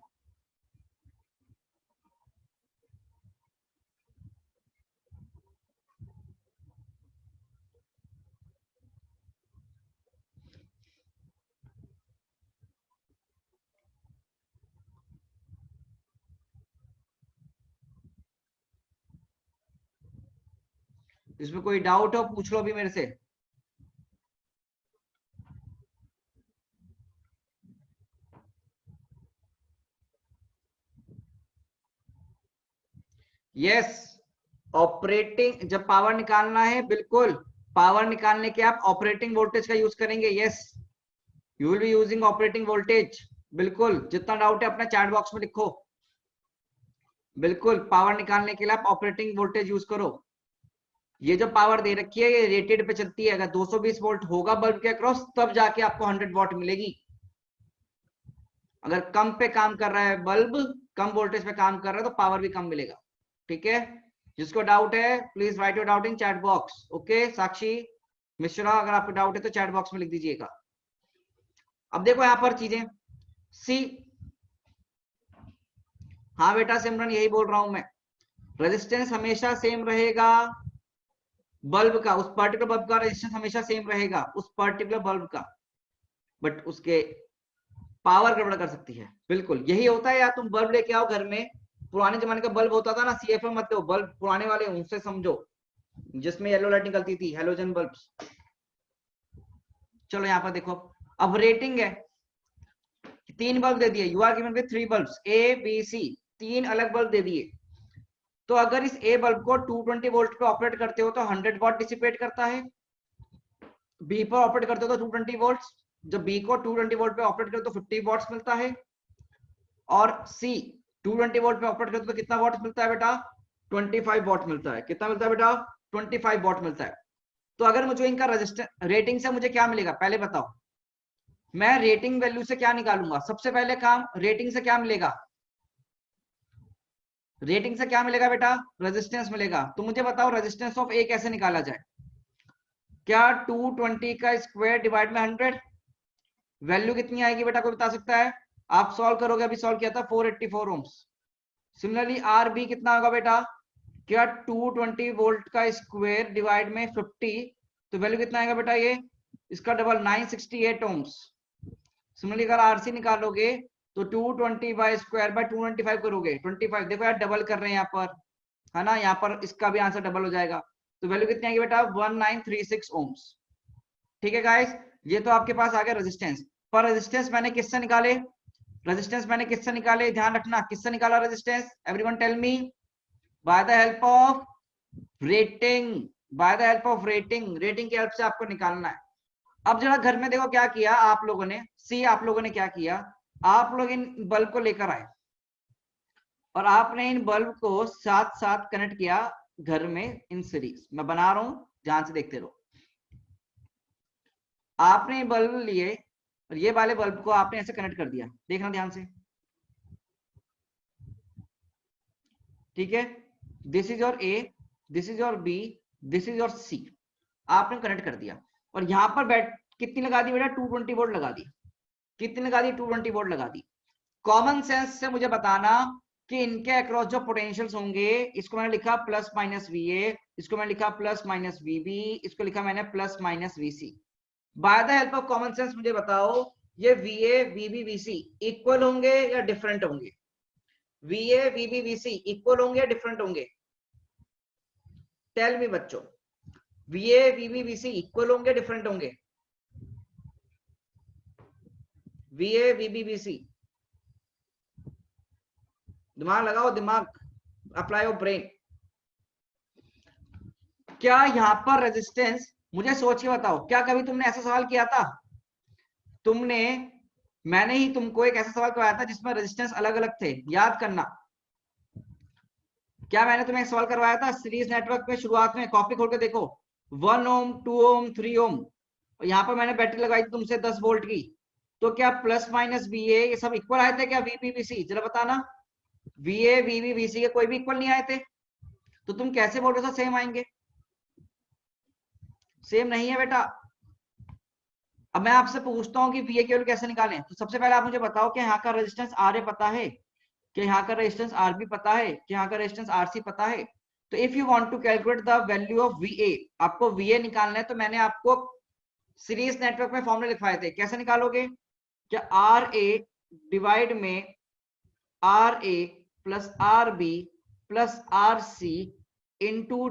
इसमें कोई डाउट हो पूछ लो भी मेरे से। यस, ऑपरेटिंग जब पावर निकालना है, बिल्कुल पावर निकालने के आप ऑपरेटिंग वोल्टेज का यूज करेंगे। Yes, you will be using operating voltage. बिल्कुल, जितना डाउट है अपना चैट बॉक्स में लिखो। बिल्कुल, पावर निकालने के लिए आप ऑपरेटिंग वोल्टेज यूज करो। ये जो पावर दे रखी है ये रेटेड पे चलती है। अगर 220 वोल्ट होगा बल्ब के अक्रॉस तब जाके आपको 100 वॉट मिलेगी। अगर कम पे काम कर रहा है बल्ब, कम वोल्टेज पे काम कर रहा है तो पावर भी कम मिलेगा। ठीक है, जिसको डाउट है please write your doubt in chat box. Okay Sakshi Mishra, अगर आपको डाउट है तो चैट बॉक्स में लिख दीजिएगा। अब देखो यहां पर चीजें सी। हाँ बेटा सिमरन, यही बोल रहा हूं मैं, रेजिस्टेंस हमेशा सेम रहेगा बल्ब का, उस पर्टिकुलर बल्ब का रेजिस्टेंस हमेशा सेम रहेगा उस पर्टिकुलर बल्ब का, बट उसके पावर गड़बड़ कर सकती है। बिल्कुल यही होता है। या तुम बल्ब लेके आओ घर में, पुराने जमाने का बल्ब होता था ना, सीएफएम मत लो, बल्ब पुराने वाले उनसे समझो जिसमें येलो लाइट निकलती थी, हेलोजन बल्ब्स। चलो यहाँ पर देखो, अब रेटिंग है, 3 बल्ब दे दिए, you are given with 3 bulbs A B C, 3 अलग बल्ब दे दिए। तो अगर इस ए बल्ब को 220 वोल्ट पे ऑपरेट करते हो तो 100 वॉट डिसिपेट करता है, बी पर ऑपरेट करते हो तो 220 वोल्ट, जब बी को 220 वोल्ट पे ऑपरेट करते हो तो 50 वॉट्स मिलता है, और सी 220 वोल्ट पे ऑपरेट करते हो तो कितना वॉट मिलता है बेटा, 25 वॉट मिलता है। कितना मिलता है बेटा, 25 वॉट मिलता है। तो अगर मुझे इनका रजिस्टर रेटिंग से मुझे क्या मिलेगा पहले बताओ, मैं रेटिंग वैल्यू से क्या निकालूंगा, सबसे पहले काम रेटिंग से क्या मिलेगा, रेटिंग से क्या मिलेगा बेटा, रेजिस्टेंस मिलेगा। तो मुझे बताओ रेजिस्टेंस ऑफ ए कैसे निकाला जाए, क्या 220 का स्क्वायर डिवाइड में 100, वैल्यू कितनी आएगी बेटा, कोई बता सकता है? आप सॉल्व करोगे, अभी सॉल्व किया था 484 ओम्स। सिमिलरली आर बी कितना होगा बेटा, क्या 220 वोल्ट का स्क्वायर डिवाइड में 50, तो वैल्यू कितना आएगा बेटा, ये इसका डबल 968 ओम्स। सिमिलरली अगर आरसी निकालोगे तो 220 बाय स्क्वायर बाय 225 करोगे 25, देखो यार डबल कर रहे हैं यहाँ पर, है ना, यहाँ पर इसका भी आंसर डबल हो जाएगा। तो वैल्यू कितनी आएगी बेटा, 1936 ओम्स। ठीक है गाइस, ये तो आपके पास आ गया रेजिस्टेंस। पर रेजिस्टेंस मैंने किससे निकाले, रेजिस्टेंस मैंने किससे निकाले, ध्यान रखना किससे निकाला resistance, everyone tell me, by the help of rating, by the help of rating, rating की हेल्प से आपको निकालना है। अब जरा घर में देखो क्या किया आप लोगों ने, सी आप लोगों ने क्या किया, आप लोग इन बल्ब को लेकर आए और आपने इन बल्ब को साथ साथ कनेक्ट किया घर में इन सीरीज। मैं बना रहा हूं, ध्यान से देखते रहो। आपने बल्ब लिए और ये वाले बल्ब को आपने ऐसे कनेक्ट कर दिया, देखना ध्यान से, ठीक है, this is your A, this is your B, this is your C, आपने कनेक्ट कर दिया। और यहां पर बैट कितनी लगा दी बेटा, 220 वोल्ट लगा दी। कितनी लगा दी, 220 वोल्ट लगा दी। कॉमन सेंस से मुझे बताना कि इनके अक्रॉस जो पोटेंशियल्स होंगे, इसको मैंने लिखा प्लस माइनस वी ए, इसको मैंने लिखा प्लस माइनस वी बी, इसको लिखा मैंने plus minus V C. By the help of common sense मुझे बताओ ये V A V B V C equal होंगे या डिफरेंट होंगे, V A V B V C equal होंगे या डिफरेंट होंगे, टेल मी बच्चों, V A V B V C equal होंगे डिफरेंट होंगे, V A V B V C, दिमाग लगाओ, दिमाग, अप्लाई योर ब्रेन। क्या यहां पर रेजिस्टेंस, मुझे सोच के बताओ, क्या कभी तुमने ऐसा सवाल किया था, तुमने, मैंने ही तुमको एक ऐसा सवाल करवाया था जिसमें रेजिस्टेंस अलग अलग थे, याद करना। क्या मैंने तुम्हें एक सवाल करवाया था सीरीज नेटवर्क में, शुरुआत में कॉपी खोल के देखो, 1 ओम 2 ओम 3 ओम, और यहाँ पर मैंने बैटरी लगाई थी तुमसे 10 वोल्ट की, तो क्या प्लस माइनस वी ए ये सब इक्वल आए थे क्या, वीपीवीसी, जरा बताना, वी ए वीवीवीसी के कोई भी इक्वल नहीं आए थे, तो तुम कैसे बोल रहे हो सेम आएंगे, सेम नहीं है बेटा। अब मैं आपसे पूछता हूँ कि वी ए की वैल्यू कैसे निकालें, तो सबसे पहले आप मुझे बताओ कि यहाँ का रेजिस्टेंस आर ए पता है, कि यहाँ का रेजिस्टेंस आर बी पता है, कि यहाँ का रेजिस्टेंस आर सी पता है। तो if you want to calculate the value of V A, आपको वी ए निकालना है, तो मैंने आपको सीरीज नेटवर्क में फॉर्मूले लिखवाए थे, कैसे निकालोगे, क्या आर ए डिवाइड में R A plus R B plus R C into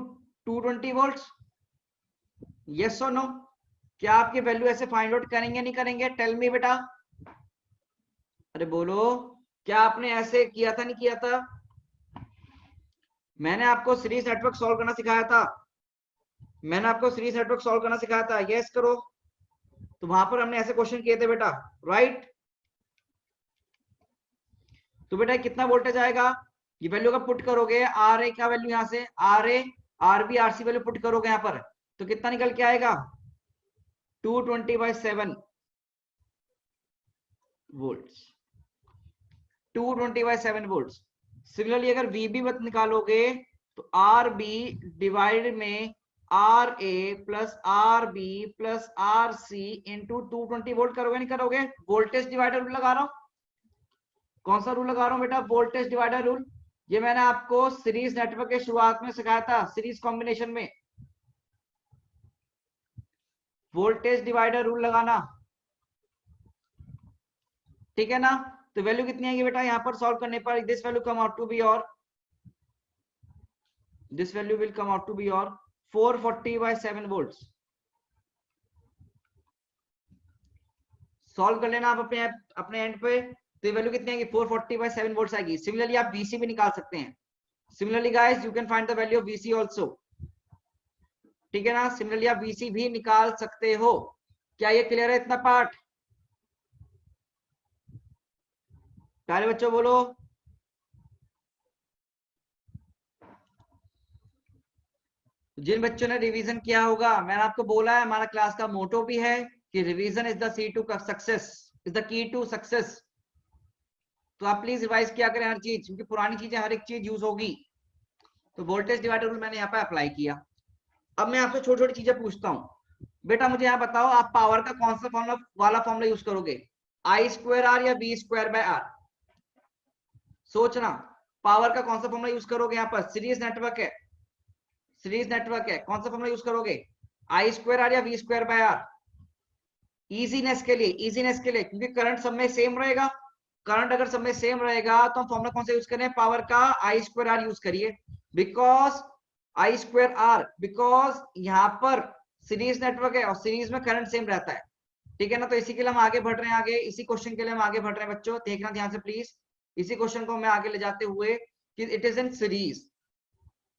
220 volt, yes और नो, क्या आपकी वैल्यू ऐसे फाइंड आउट करेंगे नहीं करेंगे, टेल मी बेटा, अरे बोलो, क्या आपने ऐसे किया था नहीं किया था, मैंने आपको सीरीज नेटवर्क सॉल्व करना सिखाया था, मैंने आपको सीरीज नेटवर्क सॉल्व करना सिखाया था, यस करो। तो वहां पर हमने ऐसे क्वेश्चन किए थे बेटा, राइट। तो बेटा कितना वोल्टेज आएगा, ये वैल्यू का पुट करोगे, आर ए का वैल्यू यहां से R A R B R C value put करोगे यहां पर, तो कितना निकल के आएगा 220/7 वोल्ट्स, 220/7 वोल्ट्स। सिमिलरली अगर वीबी मत निकालोगे तो आर बी डिवाइडेड में R A plus R B plus R C into 220 volt करोगे, नहीं करोगे? वोल्टेज डिवाइडर रूल लगा रहा हूं। कौन सा रूल लगा रहा हूं बेटा? Voltage divider rule. ये मैंने आपको सीरीज नेटवर्क के शुरुआत में सिखाया था, सीरीज कॉम्बिनेशन में वोल्टेज डिवाइडर रूल लगाना, ठीक है ना। तो वैल्यू कितनी आएगी बेटा यहां पर सॉल्व करने पर? This value come out to be और this value will come out to be your 440/7 volts। Solve कर लेना आप अपने एंड पे। तो ये वैल्यू कितनी आएगी 440/7 वोल्ट्स आएगी। सिमिलरली आप VC भी निकाल सकते हैं। Similarly guys you can find the value of VC also, ठीक है ना। सिमिलरली आप VC भी निकाल सकते हो। क्या ये क्लियर है इतना पार्ट? प्यारे बच्चों बोलो। जिन बच्चों ने रिवीजन किया होगा, मैंने आपको बोला है हमारा क्लास का मोटो भी है कि revision is the see to success, is the key to success. तो आप प्लीज रिवाइज किया करें हर चीज, क्योंकि पुरानी चीजें हर एक चीज यूज होगी। तो वोल्टेज डिवाइडर रूल मैंने यहाँ पे अप्लाई किया। अब मैं आपसे छोटी छोटी चीजें पूछता हूँ। बेटा मुझे यहाँ बताओ, आप पावर का कौन सा फॉर्मुला वाला फॉर्मुला यूज करोगे, I² R या V²/R? सोचना, पावर का कौन सा फॉर्मुला यूज करोगे? यहाँ पर सीरीज नेटवर्क है, सीरीज नेटवर्क है, कौन सा फॉर्मुला यूज करोगे? I² R या V²/R? इजीनेस के लिए, इजीनेस के लिए, क्योंकि करंट सब में सेम रहेगा। करंट अगर सब में सेम रहेगा तो हम फॉर्मुला कौन सा यूज करें? पावर का I² R यूज करिए, बिकॉज I²R, बिकॉज यहाँ पर सीरीज नेटवर्क है और सीरीज में करंट सेम रहता है, ठीक है ना। तो इसी के लिए हम आगे बढ़ रहे हैं, आगे इसी क्वेश्चन के लिए हम आगे बढ़ रहे हैं बच्चों, देखना ध्यान से प्लीज। इसी क्वेश्चन को मैं आगे ले जाते हुए कि इट इज इन सीरीज,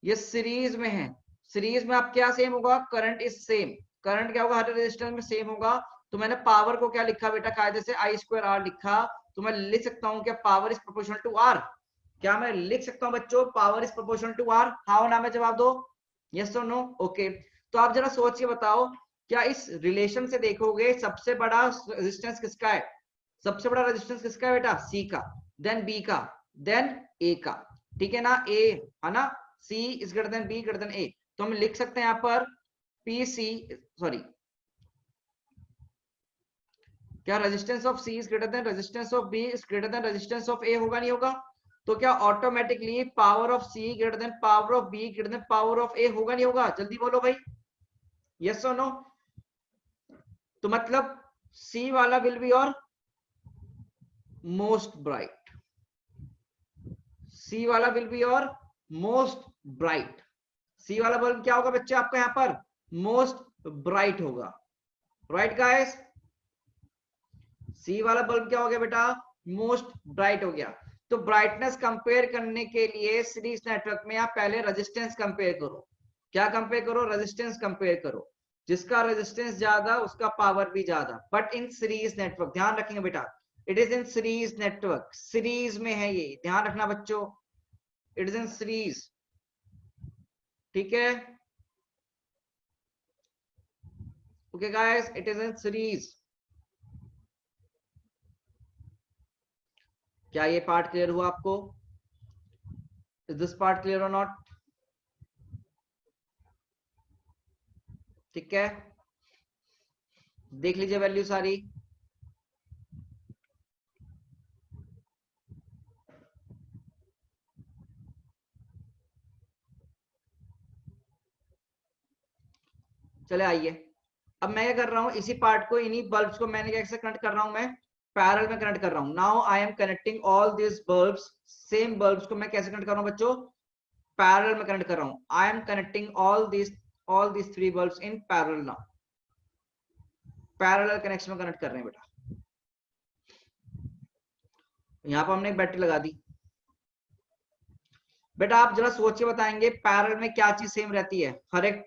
ये सीरीज में है। सीरीज में आप क्या सेम होगा? Current is same. करंट क्या होगा? हर रेजिस्टेंस में सेम होगा। तो मैंने पावर को क्या लिखा बेटा? कायदे से I²R लिखा। तो मैं लिख सकता हूं क्या power is proportional to R? क्या मैं लिख सकता हूं बच्चों power is proportional to R? हाँ ना में जवाब दो, यस और नो। ओके, तो आप जरा सोच के बताओ, क्या इस रिलेशन से देखोगे सबसे बड़ा रेजिस्टेंस किसका है? सबसे बड़ा रेजिस्टेंस किसका है बेटा? C का, देन B का, देन A का, ठीक है ना। A है ना, C is greater then B greater than A। तो हम लिख सकते हैं यहाँ पर PC, सॉरी, क्या resistance of C is greater then resistance of B is greater then resistance of A? होगा नहीं होगा? तो क्या automatically power of C greater than power of B greater than power of A? होगा नहीं होगा? जल्दी बोलो भाई, यस और नो। तो मतलब C वाला विल बी और मोस्ट ब्राइट, C वाला विल बी और मोस्ट ब्राइट। C वाला बल्ब क्या होगा बच्चे आपका यहाँ पर? मोस्ट ब्राइट होगा, राइट गाइस। C वाला बल्ब क्या हो गया बेटा? मोस्ट ब्राइट हो गया। तो ब्राइटनेस कंपेयर करने के लिए सीरीज नेटवर्क में आप पहले रेजिस्टेंस कंपेयर करो। क्या कंपेयर करो? रेजिस्टेंस कंपेयर करो। जिसका रेजिस्टेंस ज्यादा उसका पावर भी ज्यादा। बट इन सीरीज नेटवर्क ध्यान रखेंगे बेटा, it is in series network, series में है ये, ध्यान रखना बच्चों, इट इज इन सीरीज, ठीक है। Okay guys, it is in series. क्या ये पार्ट क्लियर हुआ आपको? इज दिस पार्ट क्लियर और नॉट? ठीक है, देख लीजिए वैल्यू सारी। चले आइए, अब मैं क्या कर रहा हूं, इसी पार्ट को, इन्हीं बल्ब्स को मैंने कैसे कनेक्ट कर रहा हूं? मैं पैरेलल में कनेक्ट कर रहा हूं। Now I am connecting all this bulbs, same bulbs को मैं कैसे कनेक्ट कर रहा हूं बच्चों? पैरेलल में कनेक्ट कर रहा हूं। I am connecting all this 3 bulbs in parallel now. Parallel connection में कनेक्ट कर रहे हैं बेटा। यहां पर हमने एक बैटरी लगा दी। बेटा आप जरा सोच के बताएंगे पैरेलल में क्या चीज सेम रहती है? हर एक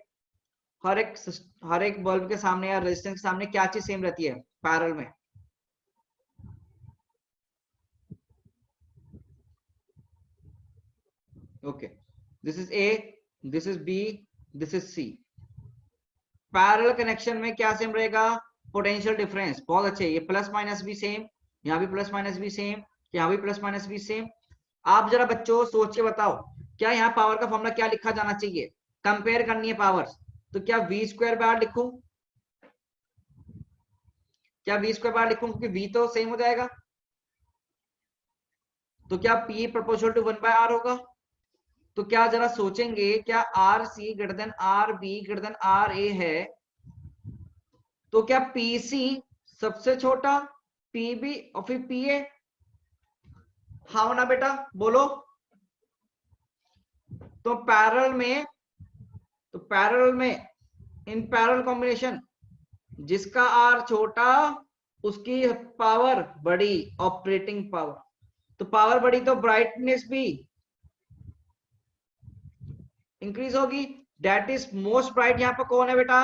हर एक बल्ब के सामने या रेजिस्टेंस के सामने क्या चीज सेम रहती है पैरेलल में? Okay, this is A, this is B, this is C. Parallel connection में क्या सेम रहेगा? Potential difference. बहुत अच्छे, ये प्लस माइनस भी सेम, यहाँ भी प्लस माइनस भी सेम, यहाँ भी प्लस माइनस भी सेम। आप जरा बच्चों सोच के बताओ, क्या यहाँ पावर का फॉर्मूला क्या लिखा जाना चाहिए? कंपेयर करनी है पावर, तो क्या वी स्क्वायर बार लिखूं? क्या वी स्क्वायर बार लिखूं? क्योंकि वी तो सेम हो जाएगा। तो क्या पी प्रोपोर्शनल टू 1/r होगा? तो क्या जरा सोचेंगे, क्या R C greater than R B greater than R A है? तो क्या पीसी सबसे छोटा, पीबी और फिर पीए? हाँ ना बेटा, बोलो। तो पैरेलल में इन पैरेलल कॉम्बिनेशन जिसका आर छोटा उसकी पावर बड़ी, ऑपरेटिंग पावर। तो पावर बड़ी तो ब्राइटनेस भी इंक्रीज होगी। That is most bright. यहां पर कौन है बेटा?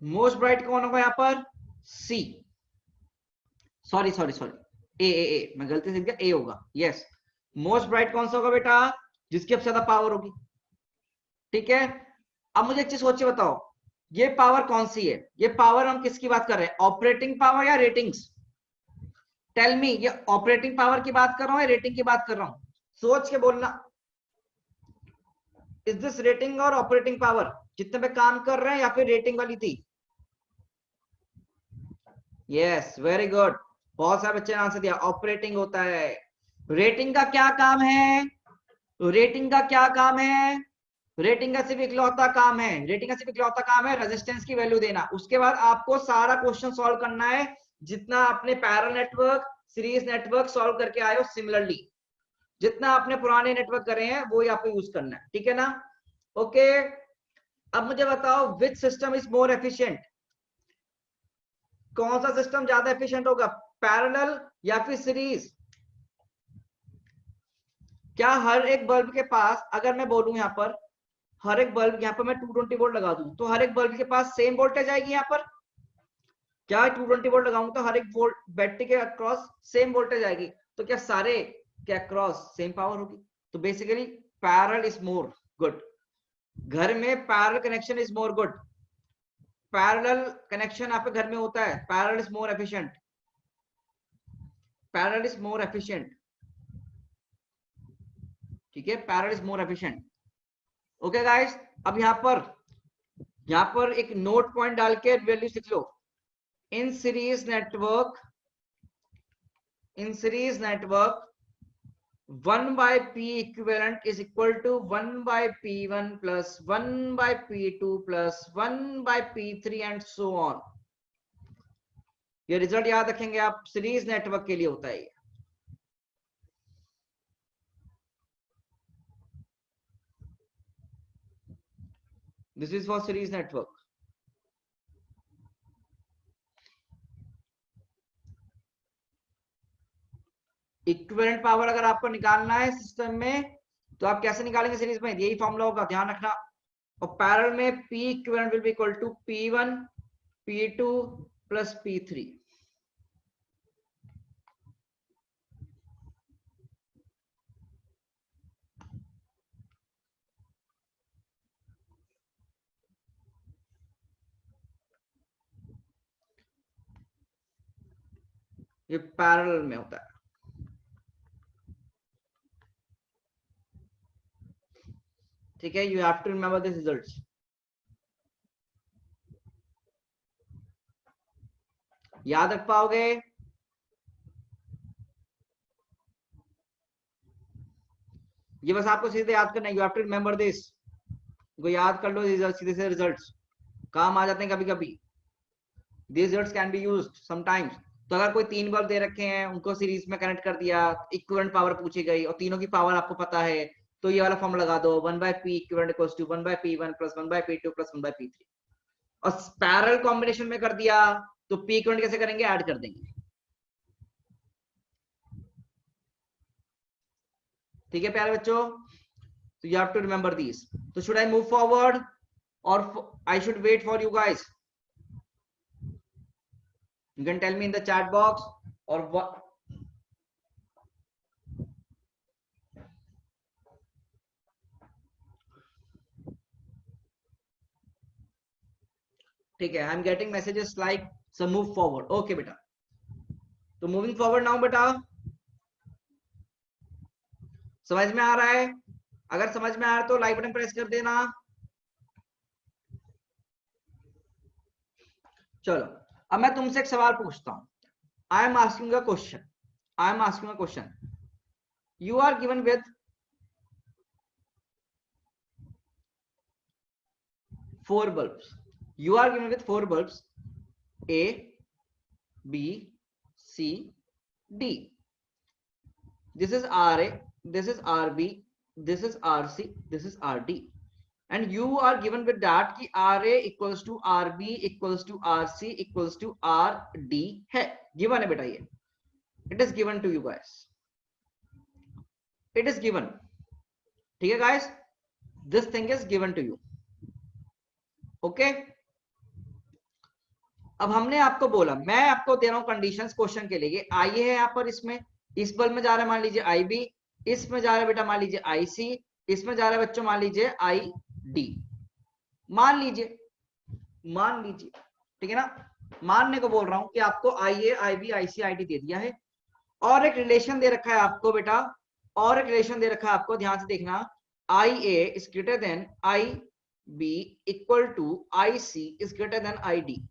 मोस्ट ब्राइट कौन होगा यहां पर? सी। सॉरी सॉरी सॉरी, ए मैं गलती से गया, ए होगा। यस, मोस्ट ब्राइट कौन सा होगा बेटा? जिसकी सबसे ज्यादा पावर होगी। ठीक है, अब मुझे एक चीज सोच के बताओ, ये पावर कौन सी है? ये पावर हम किसकी बात कर रहे हैं, ऑपरेटिंग पावर या रेटिंग्स? टेल मी, ये ऑपरेटिंग पावर की बात कर रहा हूं या रेटिंग की बात कर रहा हूं? सोच के बोलना। इज दिस रेटिंग और ऑपरेटिंग पावर जितने पे काम कर रहे हैं, या फिर रेटिंग वाली थी? Yes, very good. बहुत सारे बच्चे ने आंसर दिया, ऑपरेटिंग होता है। रेटिंग का क्या काम है? रेटिंग का क्या काम है? रेटिंग का सिर्फ इकलौता काम है, रेटिंग का सिर्फ इकलौता काम है रेजिस्टेंस की वैल्यू देना। उसके बाद आपको सारा क्वेश्चन सॉल्व करना है जितना आपने parallel network, series network solve करके आए हो सिमिलरली। जितना आपने पुराने नेटवर्क करे हैं वो ही आपको यूज करना है, ठीक है ना? ओके, अब मुझे बताओ which system is more efficient? कौन सा सिस्टम ज्यादा एफिशिएंट होगा, पैरेलल या फिर सीरीज? क्या हर एक बल्ब के पास, अगर मैं बोलूं यहां पर हर एक बल्ब, यहाँ पर मैं 220 वोल्ट लगा दूं तो हर एक बल्ब के पास सेम वोल्टेज आएगी यहाँ पर? क्या 220 वोल्ट लगाऊं तो हर एक वोल्ट बैटरी के अक्रॉस सेम वोल्टेज आएगी? तो क्या सारे के अक्रॉस सेम पावर होगी? तो basically parallel is more good. घर में parallel connection is more good. Parallel connection आपके घर में होता है, parallel is more efficient. Parallel is more efficient, ठीक है, parallel is more efficient. Okay guys, अब यहाँ पर एक नोट पॉइंट डाल के वैल्यू लिख लो। In series network 1 by P equivalent is equal to 1 by P1 plus 1 by P2 plus 1 by P3 and so on। ये रिजल्ट याद रखेंगे आप, सीरीज नेटवर्क के लिए होता है। This is for series network. Equivalent power अगर आपको निकालना है सिस्टम में तो आप कैसे निकालेंगे सीरीज में? यही फॉर्मूला होगा, ध्यान रखना। और पैरेलल में P equivalent will be equal to P1 P2 plus P3। ये पैरेलल में होता है। ठीक है, you have to remember this results. याद रख पाओगे? ये बस आपको सीधे याद करना है, you have to remember this. को याद कर लो, सीधे से रिजल्ट्स काम आ जाते हैं कभी कभी। This results can be used sometimes. तो अगर कोई 3 बल्ब दे रखे हैं, उनको सीरीज में कनेक्ट कर दिया, इक्विवेलेंट पावर पूछी गई और तीनों की पावर आपको पता है, तो ये वाला फॉर्मूला लगा दो, 1 by P equivalent equals to 1 by P1 plus 1 by P2 plus 1 by P3। और पैरेलल कॉम्बिनेशन में कर दिया तो P इक्विवेलेंट कैसे करेंगे? ऐड कर देंगे। ठीक है प्यारे बच्चों, तो you have to remember this. तो should I move forward? or I should wait for you guys? You can tell me in the chat box or what. ठीक है, I am getting messages like so move forward. Okay बेटा, तो moving forward now बेटा. समझ में आ रहा है? अगर समझ में आ रहा है तो लाइक बटन प्रेस कर देना. चलो, अब मैं तुमसे एक सवाल पूछता हूं. I am asking a question. I am asking a question. You are given with 4 bulbs. You are given with 4 bulbs A, B, C, D. This is RA, this is RB, this is RC, this is RD. And you are given with that कि RA equals to RB equals to RC equals to RD है. Given है बेटा ये. It is given to you guys. It is given. ठीक है guys? This thing is given to you. Okay? अब हमने आपको बोला, मैं आपको दे रहा हूं कंडीशंस क्वेश्चन के लिए. आई है यहाँ पर, इसमें इस बल्ब में जा रहा है मान लीजिए आई बी, इसमें जा रहा है बेटा मान लीजिए आई सी, इसमें जा रहा है बच्चों मान लीजिए आई डी. मान लीजिए ठीक है ना, मानने को बोल रहा हूं कि आपको आई ए आई B I C I D दे दिया है और एक रिलेशन दे रखा है आपको बेटा, और एक रिलेशन दे रखा है आपको, ध्यान से देखना. I A is greater than I B equal to I C is greater than I D.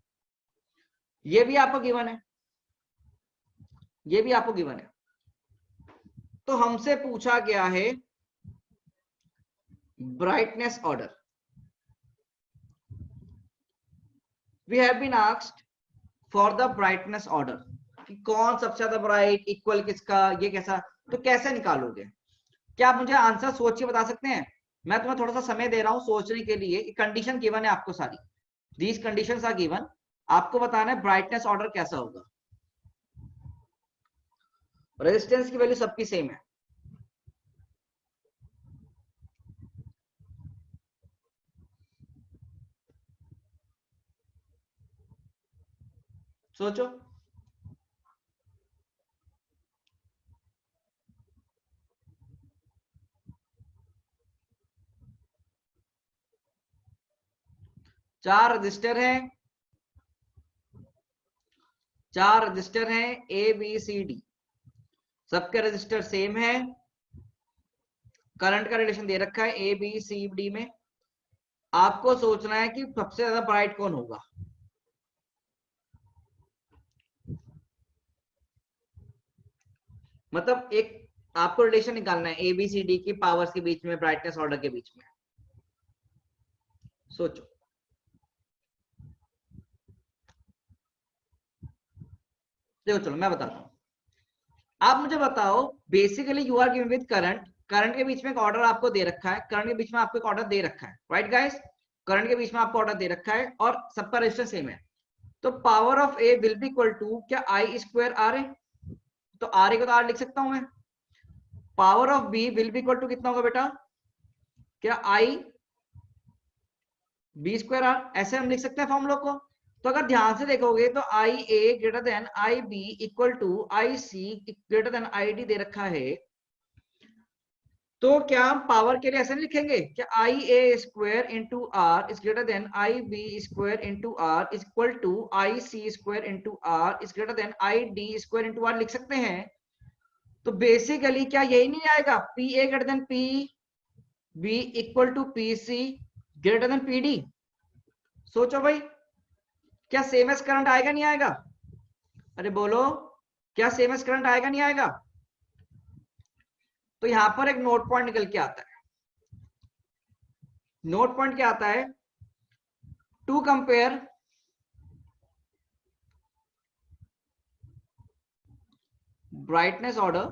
ये भी आपको गिवन है, ये भी आपको गिवन है. तो हमसे पूछा गया है brightness order. We have been asked for the brightness order कि कौन सबसे ज्यादा ब्राइट, इक्वल किसका, ये कैसा. तो कैसे निकालोगे? क्या आप मुझे आंसर सोच के बता सकते हैं? मैं तुम्हें थोड़ा सा समय दे रहा हूं सोचने के लिए. कंडीशन गिवन है आपको सारी, दीज कंडीशंस आर गिवन. आपको बताना है ब्राइटनेस ऑर्डर कैसा होगा. रेजिस्टेंस की वैल्यू सबकी सेम है. सोचो. चार रजिस्टर हैं, चार रजिस्टर हैं ए बी सी डी. सबके रजिस्टर सेम है. करंट का रिलेशन दे रखा है ए बी सी डी में. आपको सोचना है कि सबसे ज्यादा ब्राइट कौन होगा. मतलब एक आपको रिलेशन निकालना है ए बी सी डी की पावर्स के बीच में, ब्राइटनेस ऑर्डर के बीच में. सोचो. देखो चलो मैं बताता हूं. आप मुझे बताओ, basically you are given with current. Current के बीच में एक ऑर्डर आपको दे रखा है, करंट के बीच में आपको एक ऑर्डर दे रखा है, राइट गाइस? करंट के बीच में आपको ऑर्डर दे रखा है और सबका रेजिस्टेंस सेम है. तो power of A will be equal to क्या आई स्क्वायर आर ए. तो आर ए को तो आर लिख सकता हूं मैं. Power of B will be equal to कितना होगा बेटा? क्या आई बी स्क्वायर आर. ऐसे हम लिख सकते हैं फॉर्मूला को. तो अगर ध्यान से देखोगे तो I A greater than I B equal to I C greater than I D दे रखा है. तो क्या हम पावर के लिए ऐसे नहीं लिखेंगे क्या I A square into R is greater than I B square into R is equal to I C square into R is greater than I D square into R लिख सकते हैं. तो बेसिकली क्या यही नहीं आएगा, P A greater than P B equal to P C greater than P D. सोचो भाई, क्या सेम एस करंट आएगा नहीं आएगा? अरे बोलो, क्या सेम एस करंट आएगा नहीं आएगा? तो यहां पर एक नोट पॉइंट निकल के आता है. नोट पॉइंट क्या आता है? To compare brightness order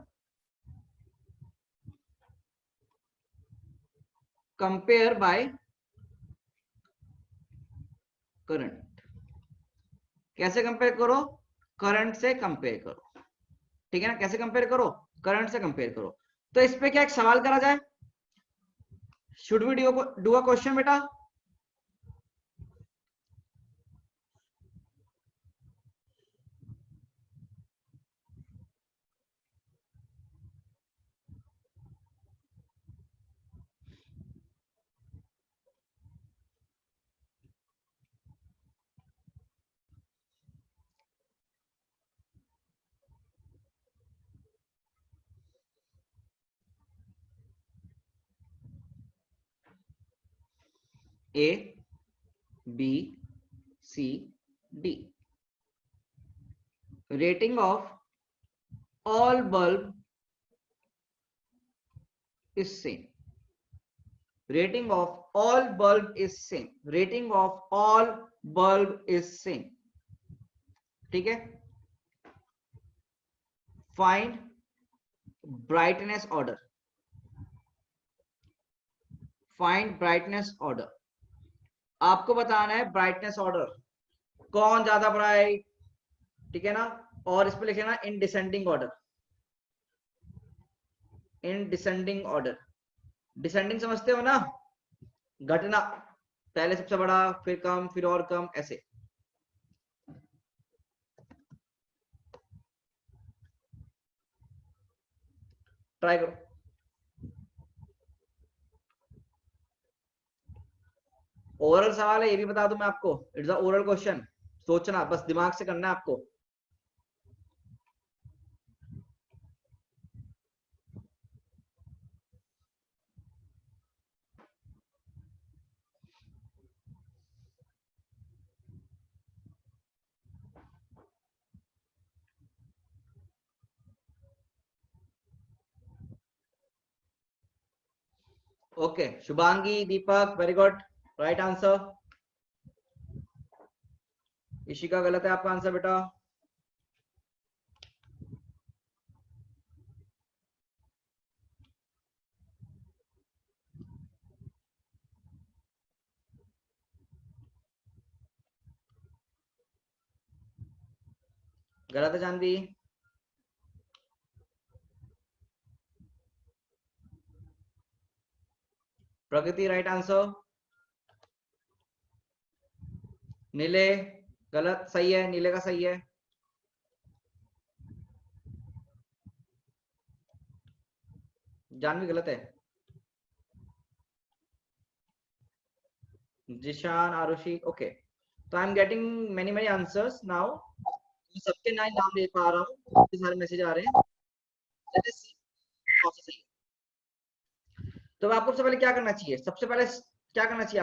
compare by current. कैसे कंपेयर करो? करंट से कंपेयर करो. ठीक है ना, कैसे कंपेयर करो? करंट से कंपेयर करो. तो इस पे क्या एक सवाल करा जाए? Should we do a question बेटा? A, B, C, D. Rating of all bulb is same. Rating of all bulb is same. Rating of all bulb is same. ठीक है. Find brightness order. Find brightness order. आपको बताना है brightness order, कौन ज्यादा bright, ठीक है ना. और इस पे लिखे ना in descending order. In descending order. Descending समझते हो ना, घटना पहले सबसे बड़ा, फिर कम, फिर और कम, ऐसे. ट्राई करो. ओरल सवाल है, ये भी बता दूं मैं आपको. It's a oral question. सोचना बस, दिमाग से करना है आपको. Okay, Shubhangi, Deepak, very good, right answer. Ishika, गलत है आपका आंसर बेटा. गलत है जानवी. प्रकृति, राइट आंसर. नीले, गलत. सही है, नीले का सही है. जानवी गलत है. जिशान, आरुषि, ओके. तो I am getting many many answers now. सबके नाम ले पा रहा हूँ, सारे मैसेज आ रहे हैं. तो आपको सबसे पहले क्या करना चाहिए, सबसे पहले क्या करना चाहिए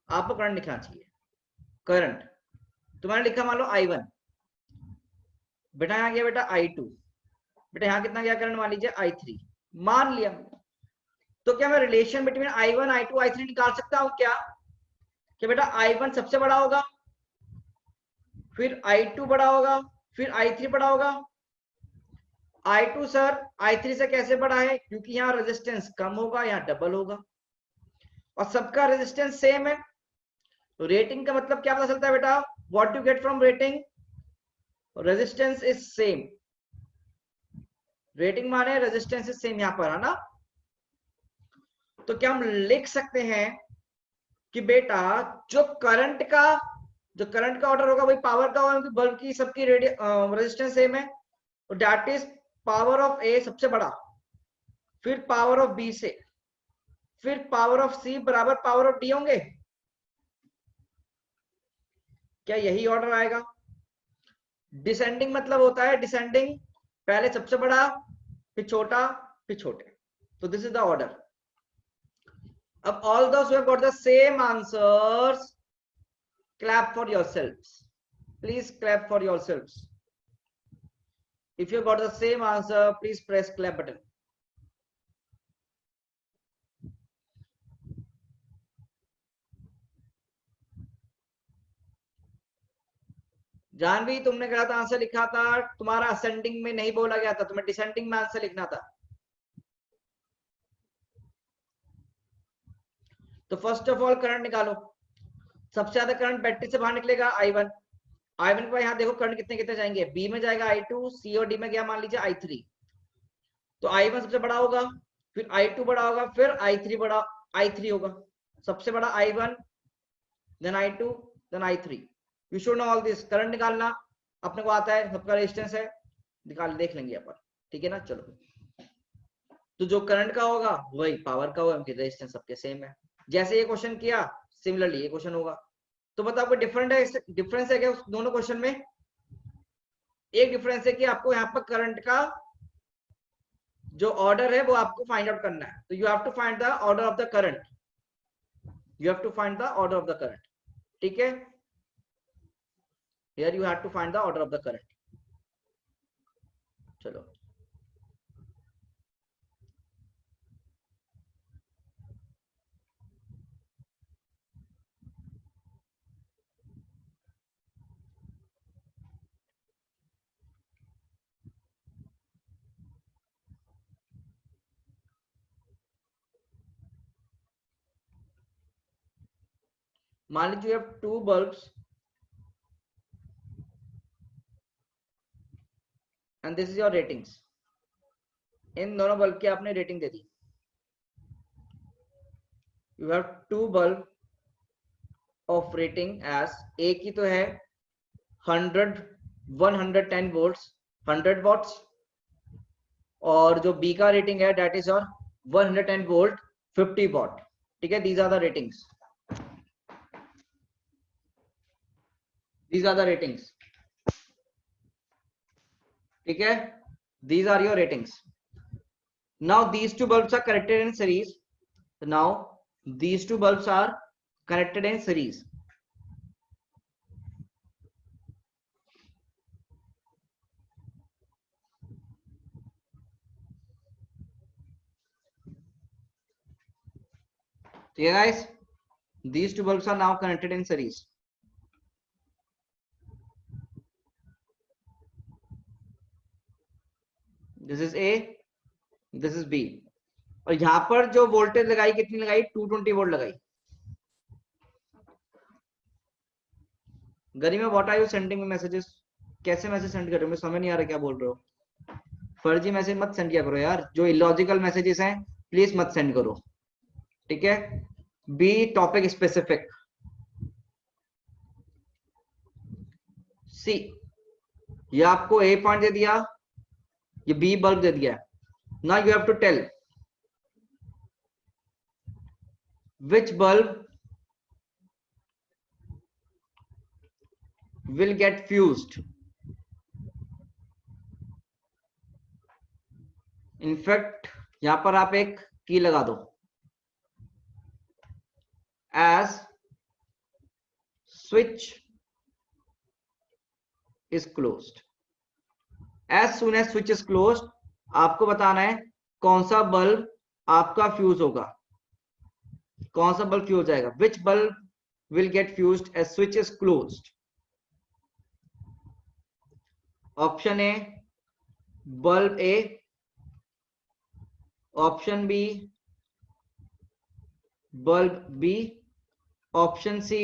आपको करंट लिखना चाहिए. करंट तुम्हारा लिखा मान लो I1, बेटा यहाँ गया बेटा I2, बेटा यहाँ कितना गया करंट, मान लीजिए I3, मान लिया. तो क्या मैं relation between I1, I2, I3 निकाल सकता हूँ क्या, कि बेटा I1 सबसे बड़ा होगा, फिर I2 बड़ा होगा, फिर I3 बड़ा होगा. I2 सर I3 से कैसे बड़ा है, क्योंकि यहाँ रेजिस्टेंस कम होगा, यहाँ डबल होगा, और सबका रेजिस्टेंस सेम है. तो रेटिंग का मतलब क्या पता चलता है बेटा, what you get from rating, resistance is same. Rating माने रेजिस्टेंस इज सेम, यहां पर है ना. तो क्या हम लिख सकते हैं कि बेटा जो करंट का ऑर्डर होगा वही पावर का होगा, बल्ब की सबकी रेजिस्टेंस सेम है. दैट इज पावर ऑफ ए सबसे बड़ा, फिर पावर ऑफ बी से, फिर पावर ऑफ सी बराबर पावर ऑफ डी होंगे. क्या यही ऑर्डर आएगा. डिसेंडिंग मतलब होता है डिसेंडिंग, पहले सबसे बड़ा, फिर छोटा, फिर छोटे. तो दिस इज द ऑर्डर. अब all those who have got the same answers, clap for yourselves. Please clap for yourselves. If you got the same answer, please press clap button. Janhvi, तुमने गलत आंसर लिखा था, तुम्हारा असेंडिंग में नहीं बोला गया था, तुम्हें डिसेंडिंग में आंसर लिखना था. तो फर्स्ट ऑफ ऑल करंट निकालो. सबसे ज्यादा करंट बैटरी से बाहर निकलेगा I1. I1 को यहाँ देखो करंट कितने कितने जाएंगे, B में जाएगा I2, C और D में गया मान लीजिए I3. तो I1 सबसे बड़ा होगा, फिर I2 बड़ा होगा, फिर I3 होगा. सबसे बड़ा I1, then I2, then I3. You should know all this. Current निकालना अपने को आता है, सबका रेजिस्टेंस है, निकाल देख लेंगे यहाँ पर, ठीक है ना. चलो, तो जो करंट का होगा वही पावर का होगा, रेजिस्टेंस सबके सेम है. जैसे ये क्वेश्चन किया सिमिलरली ये क्वेश्चन होगा. तो बताओ कोई डिफरेंस है क्या दोनों क्वेश्चन में. एक डिफरेंस है कि आपको यहाँ पर करंट का जो ऑर्डर है वो आपको फाइंड आउट करना है. तो you have to find the order of the current. You have to find the order of the current. ठीक है, here you have to find the order of the current. चलो मान लीजिए you have two bulbs and this is your ratings. इन दोनों bulb की आपने rating they the. You have two bulb of rating as A की तो है 110 volts 100 watts और जो B का रेटिंग है that is your 110 volt 50 watt. ठीक है, these are the ratings. These are the ratings. ठीक है, these are your ratings. Now these two bulbs are connected in series. Now these two bulbs are connected in series. Okay guys, these two bulbs are now connected in series. This is A, this is B. और यहां पर जो voltage लगाई कितनी लगाई 220 volt लगाई. Garima what are you sending me messages? कैसे message send कर रहे हो? मुझे समझ नहीं आ रहा क्या बोल रहे हो. फर्जी मैसेज मत सेंड किया करो यार, जो इलॉजिकल मैसेजेस हैं प्लीज मत सेंड करो. ठीक है, बी टॉपिक स्पेसिफिक. सी ये आपको ए पॉइंट दे दिया, ये बी बल्ब दे दिया. Now you have to tell which bulb will get fused. In fact यहां पर आप एक की लगा दो, as switch is closed. As soon as switch is closed, आपको बताना है कौन सा बल्ब आपका फ्यूज होगा, कौन सा बल्ब फ्यूज जाएगा. which bulb will get fused as switch is closed. Option A bulb A, option B bulb B, option C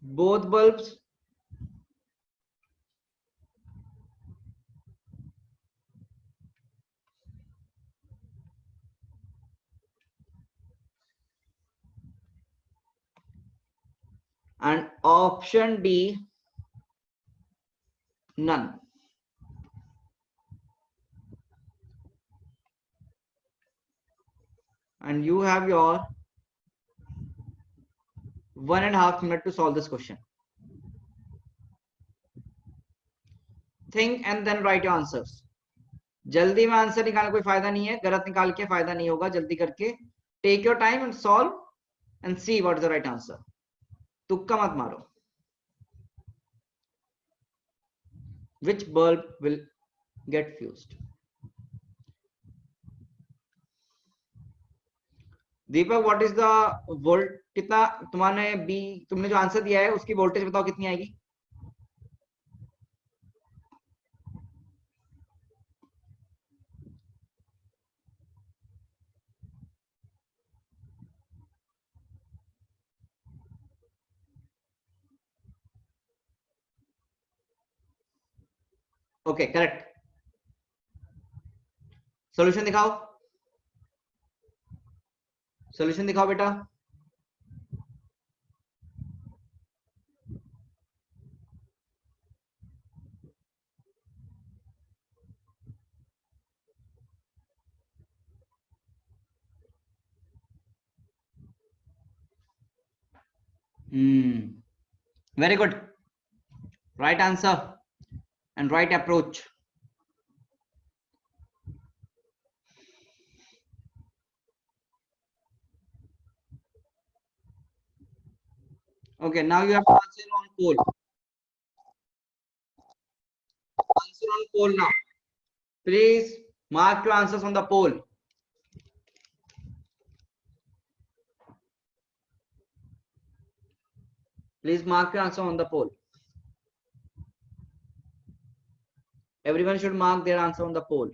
both bulbs, and option D none. And you have your 1.5 minutes to solve this question. Think and then write your answers. जल्दी में answer निकालने कोई फायदा नहीं है, गलत निकाल के फायदा नहीं होगा. जल्दी करके take your time and solve and see what is the right answer. तुक्का मत मारो. Which bulb will get fused? Deepak what is the volt, कितना तुम्हारे बी, तुमने जो आंसर दिया है उसकी वोल्टेज बताओ कितनी आएगी. Okay correct. सॉल्यूशन दिखाओ, सॉल्यूशन दिखाओ बेटा. Very good, right answer and right approach. Okay, now you have to answer on poll. Answer on poll now. Please mark your answers on the poll. Please mark your answer on the poll. Everyone should mark their answer on the poll.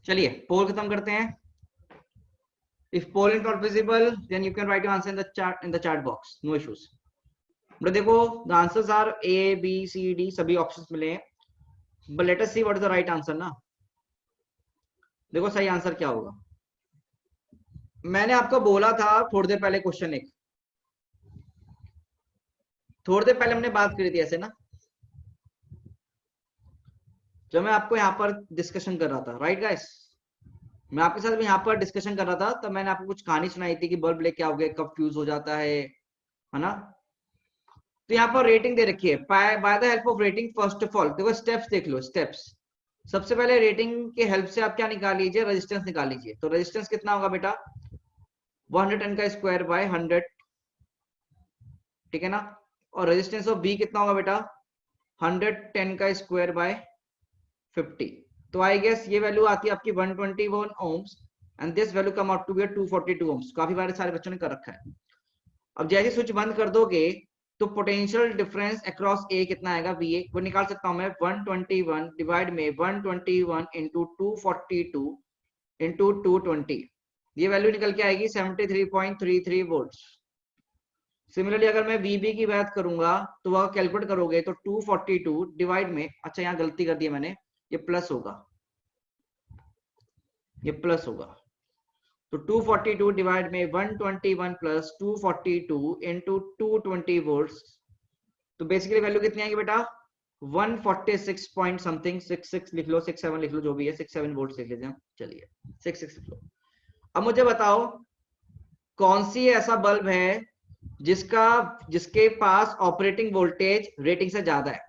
चलिए पोल खत्म करते हैं. If poll is not visible, then you can write your answer in the chat box. No issues. But देखो, the answers are A, B, C, D. सभी options मिले हैं. But let us see what is the right answer ना. देखो सही answer क्या होगा. मैंने आपको बोला था थोड़ी देर पहले क्वेश्चन एक. थोड़ी देर पहले हमने बात करी थी ऐसे ना, जब मैं आपको यहाँ पर डिस्कशन कर रहा था. राइट गाइस, मैं आपके साथ यहाँ पर डिस्कशन कर रहा था, तब मैंने आपको कुछ कहानी सुनाई थी कि बल्ब लेके आओगे कब फ्यूज हो जाता है ना. तो यहाँ पर रेटिंग दे रखी है. By the help of rating, first of all देखो स्टेप्स देख लो. स्टेप्स सबसे पहले रेटिंग के हेल्प से आप क्या निकाल लीजिए, रेजिस्टेंस निकाल लीजिए. तो रेजिस्टेंस कितना होगा बेटा, 110 का स्क्वायर बाय 100, ठीक है ना. और रेजिस्टेंस ऑफ बी कितना होगा बेटा, 110 का स्क्वायर बाय 50. तो आई गेस ये वैल्यू आती है आपकी 121 ohms and this value come out to be 242 ohms. काफी बार सारे बच्चों ने कर रखा है. अब जैसे स्विच बंद कर दोगे तो पोटेंशियल डिफरेंस अक्रॉस ए कितना आएगा, VA वो निकाल सकता हूं मैं. 121 डिवाइड में 121 इंटू 242 इंटू 220, ये वैल्यू निकल के आएगी 73.33 वोल्ट्स. सिमिलरली अगर मैं VB की बात करूंगा तो वह कैलकुलेट करोगे तो 242 डिवाइड में, अच्छा यहाँ गलती कर दी मैंने, ये प्लस होगा, ये प्लस होगा. तो 242 डिवाइड में 121 प्लस 242 इंटू 220 वोल्ट्स. तो बेसिकली वैल्यू कितनी आएगी बेटा, 146 पॉइंट समथिंग, 66 लिख लो, 67 लिख लो, जो भी है 67 वोल्ट लिख लीजिए. चलिए 66 लिख लो. अब मुझे बताओ कौन सी ऐसा बल्ब है जिसके पास ऑपरेटिंग वोल्टेज रेटिंग से ज्यादा है.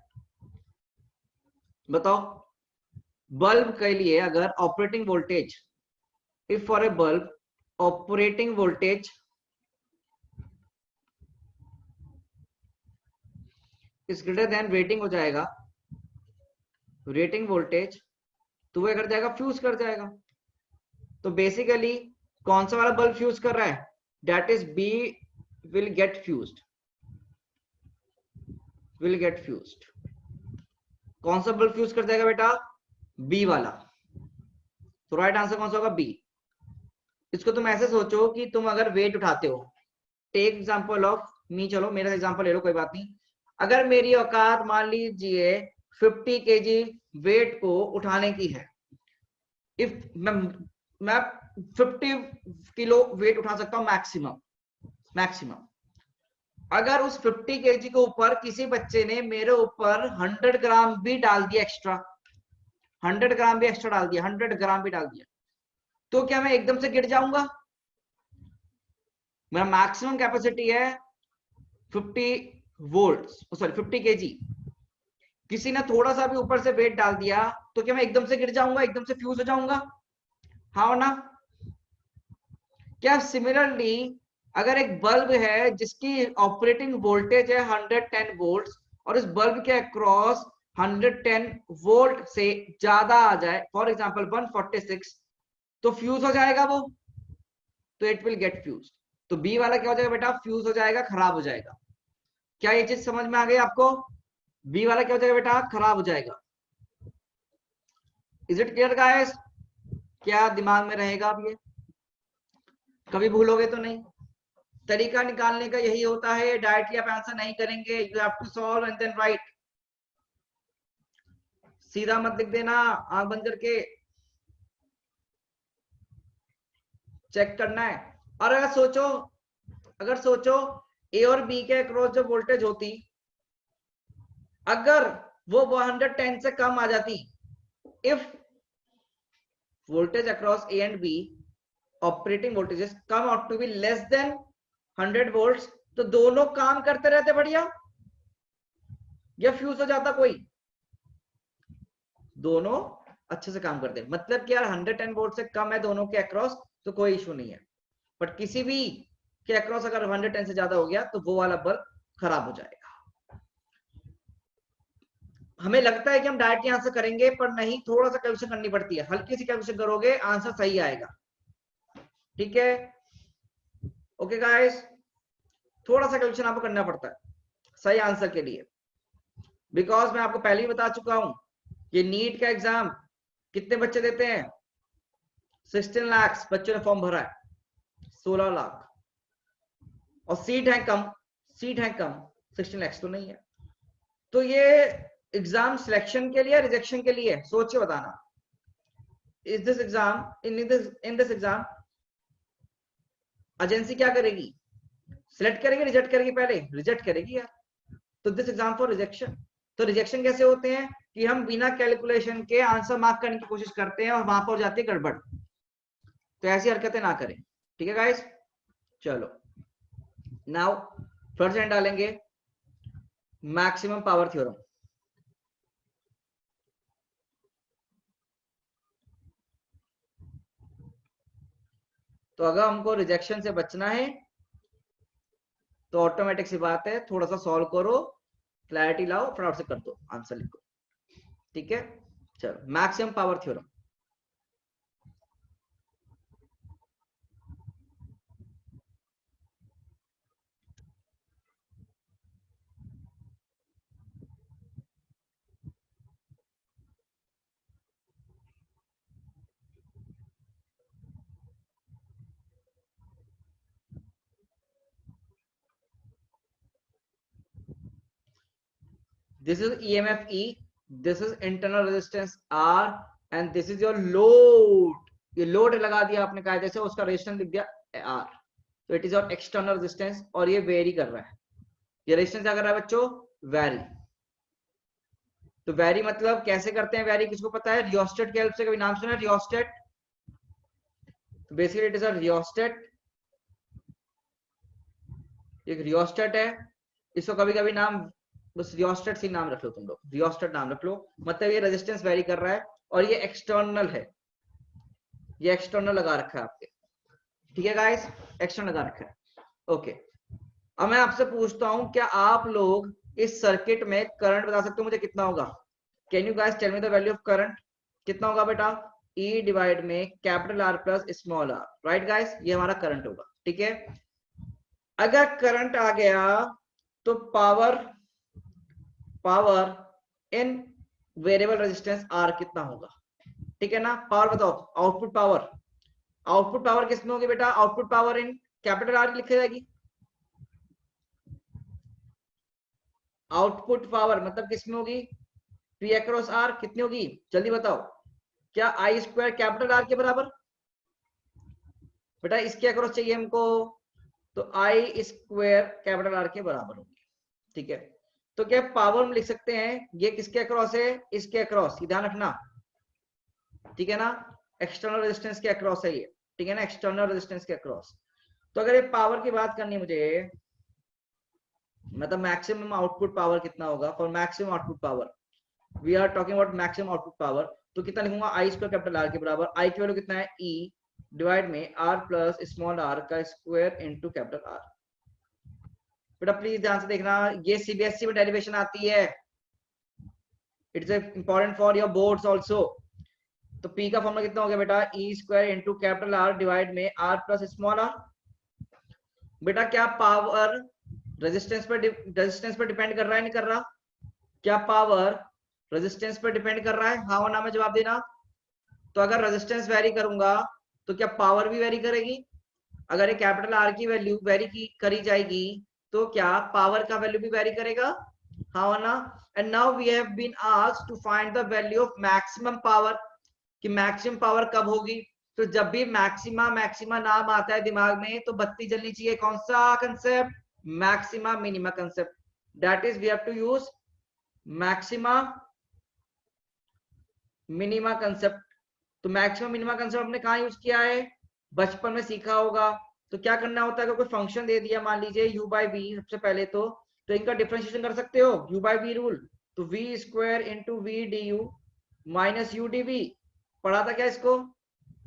बताओ बल्ब के लिए अगर operating voltage, if for a bulb operating voltage is greater than rating हो जाएगा, रेटिंग वोल्टेज, तो वो कर जाएगा, फ्यूज कर जाएगा. तो बेसिकली कौन सा वाला बल्ब फ्यूज कर रहा है, that is B will get fused, will get fused. कौन सा बल्ब फ्यूज कर जाएगा बेटा, बी वाला. तो राइट आंसर कौन सा होगा, बी. इसको तुम ऐसे सोचो कि तुम अगर वेट उठाते हो, टेक एग्जांपल ऑफ मी, चलो मेरा एग्जांपल ले लो, कोई बात नहीं. अगर मेरी औकात मान लीजिए 50 kg वेट को उठाने की है, इफ मैं 50 किलो वेट उठा सकता हूं मैक्सिमम. अगर उस 50 kg के ऊपर किसी बच्चे ने मेरे ऊपर 100 ग्राम भी डाल दिया एक्स्ट्रा, 100 ग्राम भी एक्स्ट्रा डाल दिया, 100 ग्राम भी डाल दिया, तो क्या मैं एकदम से गिर जाऊंगा. मेरा मैक्सिमम कैपेसिटी है 50 वोल्ट, सॉरी 50 kg. किसी ने थोड़ा सा भी ऊपर से वेट डाल दिया तो क्या मैं एकदम से गिर जाऊंगा, एकदम से फ्यूज हो जाऊंगा, हाँ ना. क्या सिमिलरली अगर एक बल्ब है जिसकी ऑपरेटिंग वोल्टेज है 110 वोल्ट और इस बल्ब के अक्रॉस 110 वोल्ट से ज्यादा आ जाए, फॉर एग्जांपल 146, तो फ्यूज हो जाएगा वो, तो इट विल गेट फ्यूज. तो बी वाला क्या हो जाएगा बेटा, फ्यूज हो जाएगा, खराब हो जाएगा. क्या ये चीज समझ में आ गई आपको, बी वाला क्या हो जाएगा बेटा, खराब हो जाएगा. इज इट क्लियर गाइस, क्या दिमाग में रहेगा अब, ये कभी भूलोगे तो नहीं. तरीका निकालने का यही होता है, डायरेक्टली आप आंसर नहीं करेंगे, you have to solve and then write. सीधा मत लिख देना, आंख बंद करके चेक करना है. और अगर सोचो ए और बी के अक्रॉस जो वोल्टेज होती, अगर वो 110 से कम आ जाती, if voltage across A and B operating voltages come out to be less than 100 volt, तो दोनों काम करते रहते बढ़िया, या फ्यूज हो जाता कोई? दोनों अच्छे से काम करते हैं, मतलब कि यार 110 वोल्ट से कम है दोनों के अक्रॉस तो कोई इशू नहीं है, बट किसी भी के अक्रॉस अगर 110 से ज्यादा हो गया तो वो वाला बल्ब खराब हो जाएगा। हमें लगता है कि हम डायरेक्टली आंसर करेंगे, पर नहीं, थोड़ा सा कैलकुलेशन करनी पड़ती है, हल्की सी कैलकुलेशन करोगे आंसर सही आएगा। ठीक है, ओके गाइस, थोड़ा सा कैलकुलेशन आपको करना पड़ता है सही आंसर के लिए, बिकॉज मैं आपको पहले ही बता चुका हूं, ये नीट का एग्जाम कितने बच्चे देते हैं? 16 लाख बच्चों ने फॉर्म भरा है, 16 लाख, और सीट है कम, सीट है कम, 16 लाख तो नहीं है। तो ये एग्जाम सिलेक्शन के लिए, रिजेक्शन के लिए, सोच के बताना। Is this exam, in this exam agency क्या करेगी? सिलेक्ट करेगी, रिजेक्ट करेगी? पहले रिजेक्ट करेगी यार, तो दिस एग्जाम फॉर रिजेक्शन। तो रिजेक्शन कैसे होते हैं कि हम बिना कैलकुलेशन के आंसर मार्क करने की कोशिश करते हैं और वहां पर हो जाती है गड़बड़, तो ऐसी हरकतें ना करें। ठीक है गाइस, चलो नाउ फर्स्ट हैंड डालेंगे मैक्सिमम पावर थ्योरम। तो अगर हमको रिजेक्शन से बचना है तो ऑटोमेटिक सी बात है, थोड़ा सा सॉल्व करो, क्लैरिटी लाओ, फटाफट से कर दो, आंसर लिखो। ठीक है, चलो maximum power theorem. This is EMF E, this is internal resistance R, and this is your load. ये लोड लगा दिया आपने कायदे से, उसका रेजिस्टेंस लिख दिया R, तो it is your external resistance, और ये वेरी कर रहा है, ये रेजिस्टेंस क्या कर रहा है बच्चों? वेरी। तो वेरी मतलब कैसे करते हैं वेरी, किसको पता है? रियोस्टेट के हेल्प से, कभी नाम सुना है रियोस्टेट? तो basically it is a rheostat, एक रियोस्टेट है, इसको कभी कभी नाम बस रियोस्टेट से नाम रख लो तुम लोग, रियोस्टेट नाम रख लो, मतलब ये रेजिस्टेंस वेरी कर रहा है और ये एक्सटर्नल है, ये एक्सटर्नल लगा रखा है आपके। ठीक है गाइस, एक्सटर्नल लगा रखा है, ओके। अब मैं आपसे पूछता हूं, क्या आप लोग इस सर्किट में करंट बता सकते हो मुझे कितना होगा? Can you guys tell me the value of current? कितना होगा बेटा? E डिवाइड में capital R plus small r, right guys, ये हमारा करंट होगा। ठीक है, अगर करंट आ गया तो power, power in variable resistance R कितना होगा? ठीक है ना, पावर बताओ, आउटपुट पावर, आउटपुट पावर किसमें होगी बेटा? Output power in capital R लिखी जाएगी, आउटपुट पावर मतलब किसमें होगी? P अक्रॉस R कितनी होगी जल्दी बताओ? क्या आई स्क्वायर कैपिटल R के बराबर? बेटा इसके अक्रॉस चाहिए हमको, तो आई स्क्वायर कैपिटल R के बराबर होगी। ठीक है, तो क्या पावर हम लिख सकते हैं, ये किसके अक्रॉस है? इसके अक्रॉस, ध्यान रखना, ठीक है ना, एक्सटर्नल रेजिस्टेंस के अक्रॉस है ये, ठीक है ना, एक्सटर्नल रेजिस्टेंस के अक्रॉस। तो अगर ये पावर की बात करनी है मुझे, मतलब मैक्सिमम आउटपुट पावर कितना होगा, for maximum output power we are talking about maximum output power, तो कितना लिखूंगा? आई स्क्वायर कैपिटल आर के बराबर, आई की वैल्यू कितना है? ई डिवाइड में आर प्लस स्मॉल आर का स्क्वायर इनटू कैपिटल आर। बेटा प्लीज ध्यान से देखना, ये सीबीएसई में डेरिवेशन आती है, it's important for your boards also. तो पी का फॉर्मूला कितना हो गया बेटा? E square into capital R divide में आर प्लस स्मॉल आर। बेटा क्या पावर रेजिस्टेंस पर डिपेंड कर रहा है, नहीं कर रहा? क्या पावर रेजिस्टेंस पर डिपेंड कर रहा है? हाँ और ना में जवाब देना। तो अगर रेजिस्टेंस वेरी करूंगा तो क्या पावर भी वेरी करेगी? अगर ये कैपिटल आर की वैल्यू वेरी की करी जाएगी तो क्या पावर का वैल्यू भी वेरी करेगा? हाँ और ना? And now we have been asked to find the value of maximum power, कि मैक्सिमम पावर कब होगी? तो जब भी मैक्सिमा मैक्सिमा नाम आता है दिमाग में तो बत्ती जलनी चाहिए, कौन सा concept? Maxima minima concept, that is we have to use maxima minima concept. तो मैक्सिमम मिनिमा कंसेप्ट हमने कहा यूज किया है? बचपन में सीखा होगा, तो क्या करना होता है, अगर कोई फंक्शन दे दिया मान लीजिए u बाई वी, सबसे पहले तो इनका डिफरेंशिएशन कर सकते हो u बाई वी रूल, तो v square into v d u minus u d v, पढ़ा था क्या इसको,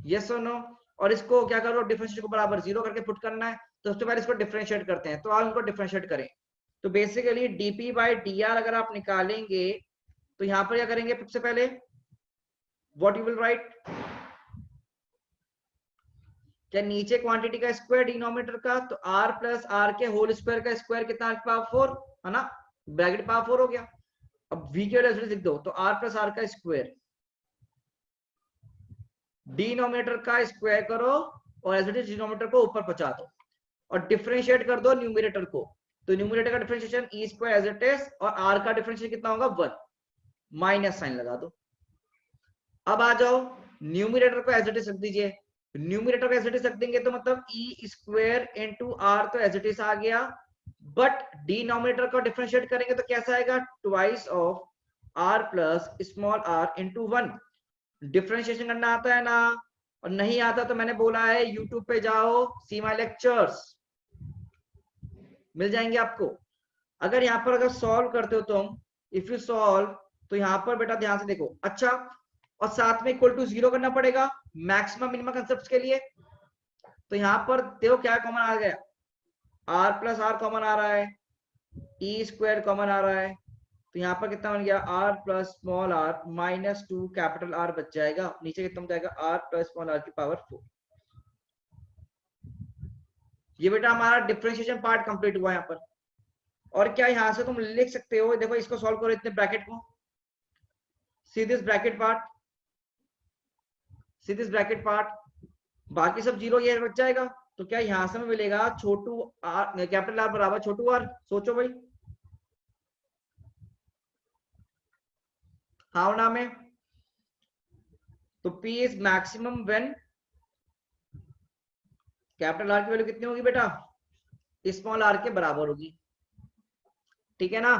यस और नो। और इसको क्या करो, डिफरेंशिएशन को बराबर जीरो करके पुट करना है, तो सबसे पहले इसको डिफरेंशिएट करते हैं, तो आप इनको डिफरेंशिएट करें। तो बेसिकली dp बाई dr अगर आप निकालेंगे तो यहाँ पर क्या करेंगे, सबसे पहले व्हाट यू विल राइट, क्या नीचे क्वांटिटी का स्क्वायर डिनोमिनेटर का, तो r प्लस आर के होल स्क्वायर का स्क्वायर कितना, पावर 4 है ना, ब्रैकेट पावर 4 हो गया। अब v के वैल्यू लिख दो, तो r प्लस आर का स्क्वायर, डिनोमिनेटर का स्क्वायर करो और एज इट इज डिनोमिनेटर को ऊपर पहुंचा दो और डिफरेंशिएट कर दो न्यूमरेटर को, तो न्यूमरेटर का differentiation E square as it is और r का डिफरेंशिएशन कितना होगा 1, माइनस साइन लगा दो। अब आ जाओ न्यूमरेटर को एज इट इज रख दीजिए, न्यूमरेटर को एज इट इज रख देंगे तो मतलब ई स्क्वायर इंटू आर तो एज इट इज आ गया, बट डिनोमिनेटर को डिफरेंशिएट करेंगे तो कैसा आएगा, twice of R plus small r into 1। Differentiation करना आता है ना, और नहीं आता तो मैंने बोला है यूट्यूब पे जाओ, सी माय लेक्चर्स, मिल जाएंगे आपको। अगर यहाँ पर अगर सॉल्व करते हो तुम, इफ यू सॉल्व, तो यहाँ पर बेटा ध्यान से देखो, अच्छा और साथ में इक्वल टू जीरो करना पड़ेगा मैक्सिमम मिनिमम कंसेप्ट के लिए, तो यहाँ पर देखो क्या कॉमन आ गया, आर प्लस आर कॉमन आ रहा है, ई स्क्वायर कॉमन आ रहा है, तो यहाँ पर कितना बन गया, R plus small r minus 2 capital R बच जाएगा, नीचे कितना बच जाएगा, आर प्लस स्मॉल आर की पावर 4। ये बेटा हमारा डिफरेंशिएशन पार्ट कंप्लीट हुआ यहाँ पर। और क्या यहाँ से तुम लिख सकते हो, देखो इसको सॉल्व करो, इतने ब्रैकेट को, see this bracket part, see this bracket part, बाकी सब जीरो ये बच जाएगा, तो क्या यहां से मिलेगा छोटू आर, कैपिटल आर बराबर छोटू आर, सोचो भाई, हाँ ना में, तो P is maximum when capital are की वैल्यू कितनी होगी बेटा, स्मॉल आर के बराबर होगी, ठीक है ना।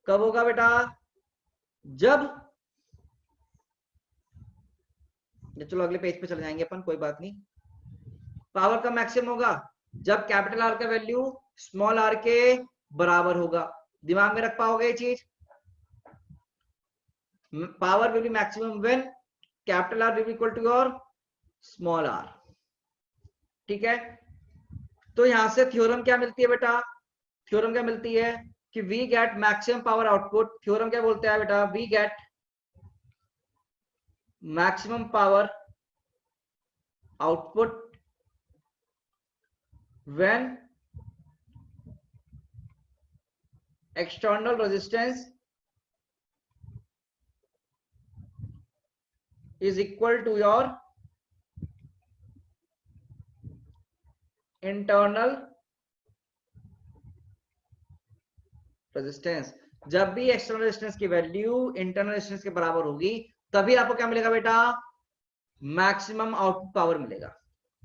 कब होगा बेटा, जब, चलो अगले पेज पे चले जाएंगे अपन, कोई बात नहीं, पावर का मैक्सिमम होगा जब कैपिटल आर का वैल्यू स्मॉल आर के बराबर होगा, दिमाग में रख पाओगे ये चीज, power will be maximum when capital R will be equal to your small r, ठीक है। तो यहां से थ्योरम क्या मिलती है बेटा, थ्योरम क्या मिलती है कि we get maximum power output, theorem क्या बोलते हैं बेटा, we get maximum power output when external resistance is equal to your internal resistance। जब भी एक्सटर्नल रेजिस्टेंस की वैल्यू इंटरनल रेजिस्टेंस के बराबर होगी तभी आपको क्या मिलेगा बेटा, मैक्सिमम आउटपुट पावर मिलेगा।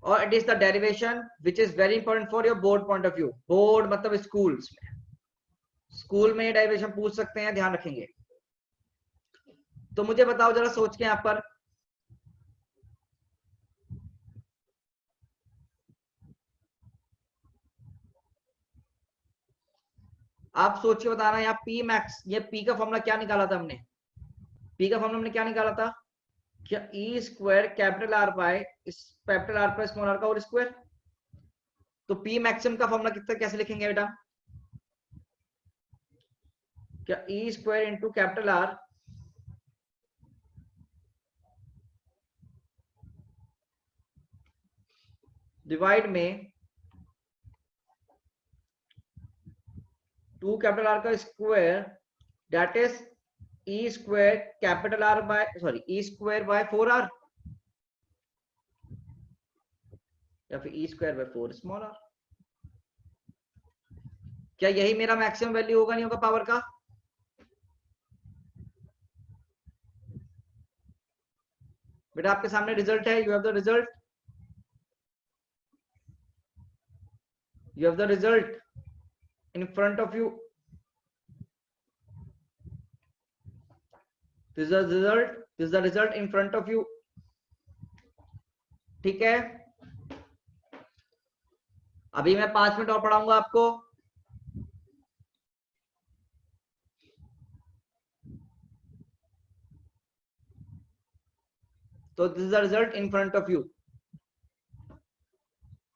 और it is the derivation which is very important for your board point of view, board मतलब स्कूल्स में, स्कूल में ये डेरिवेशन पूछ सकते हैं, ध्यान रखेंगे। तो मुझे बताओ जरा सोच के यहां पर, आप सोच के बताना, यहाँ पी मैक्स, ये पी का फॉर्मूला क्या निकाला था हमने, पी का फॉर्मूला हमने क्या निकाला था, क्या E square capital R by capital R plus small R का होल स्क्वायर। तो पी मैक्सिमम का फॉर्मूला कितना कैसे लिखेंगे बेटा, क्या E square into capital R divide में 2 कैपिटल आर का square, that is E square capital R by sorry E square by 4r, या फिर E square by 4 small R. क्या यही मेरा मैक्सिमम वैल्यू होगा, नहीं होगा पावर का, बेटा आपके सामने रिजल्ट है, you have the result, you have the result in front of you, this is the result, this is the result in front of you, ठीक है। अभी मैं 5 मिनट और पढ़ाऊंगा आपको। तो this is the result in front of you.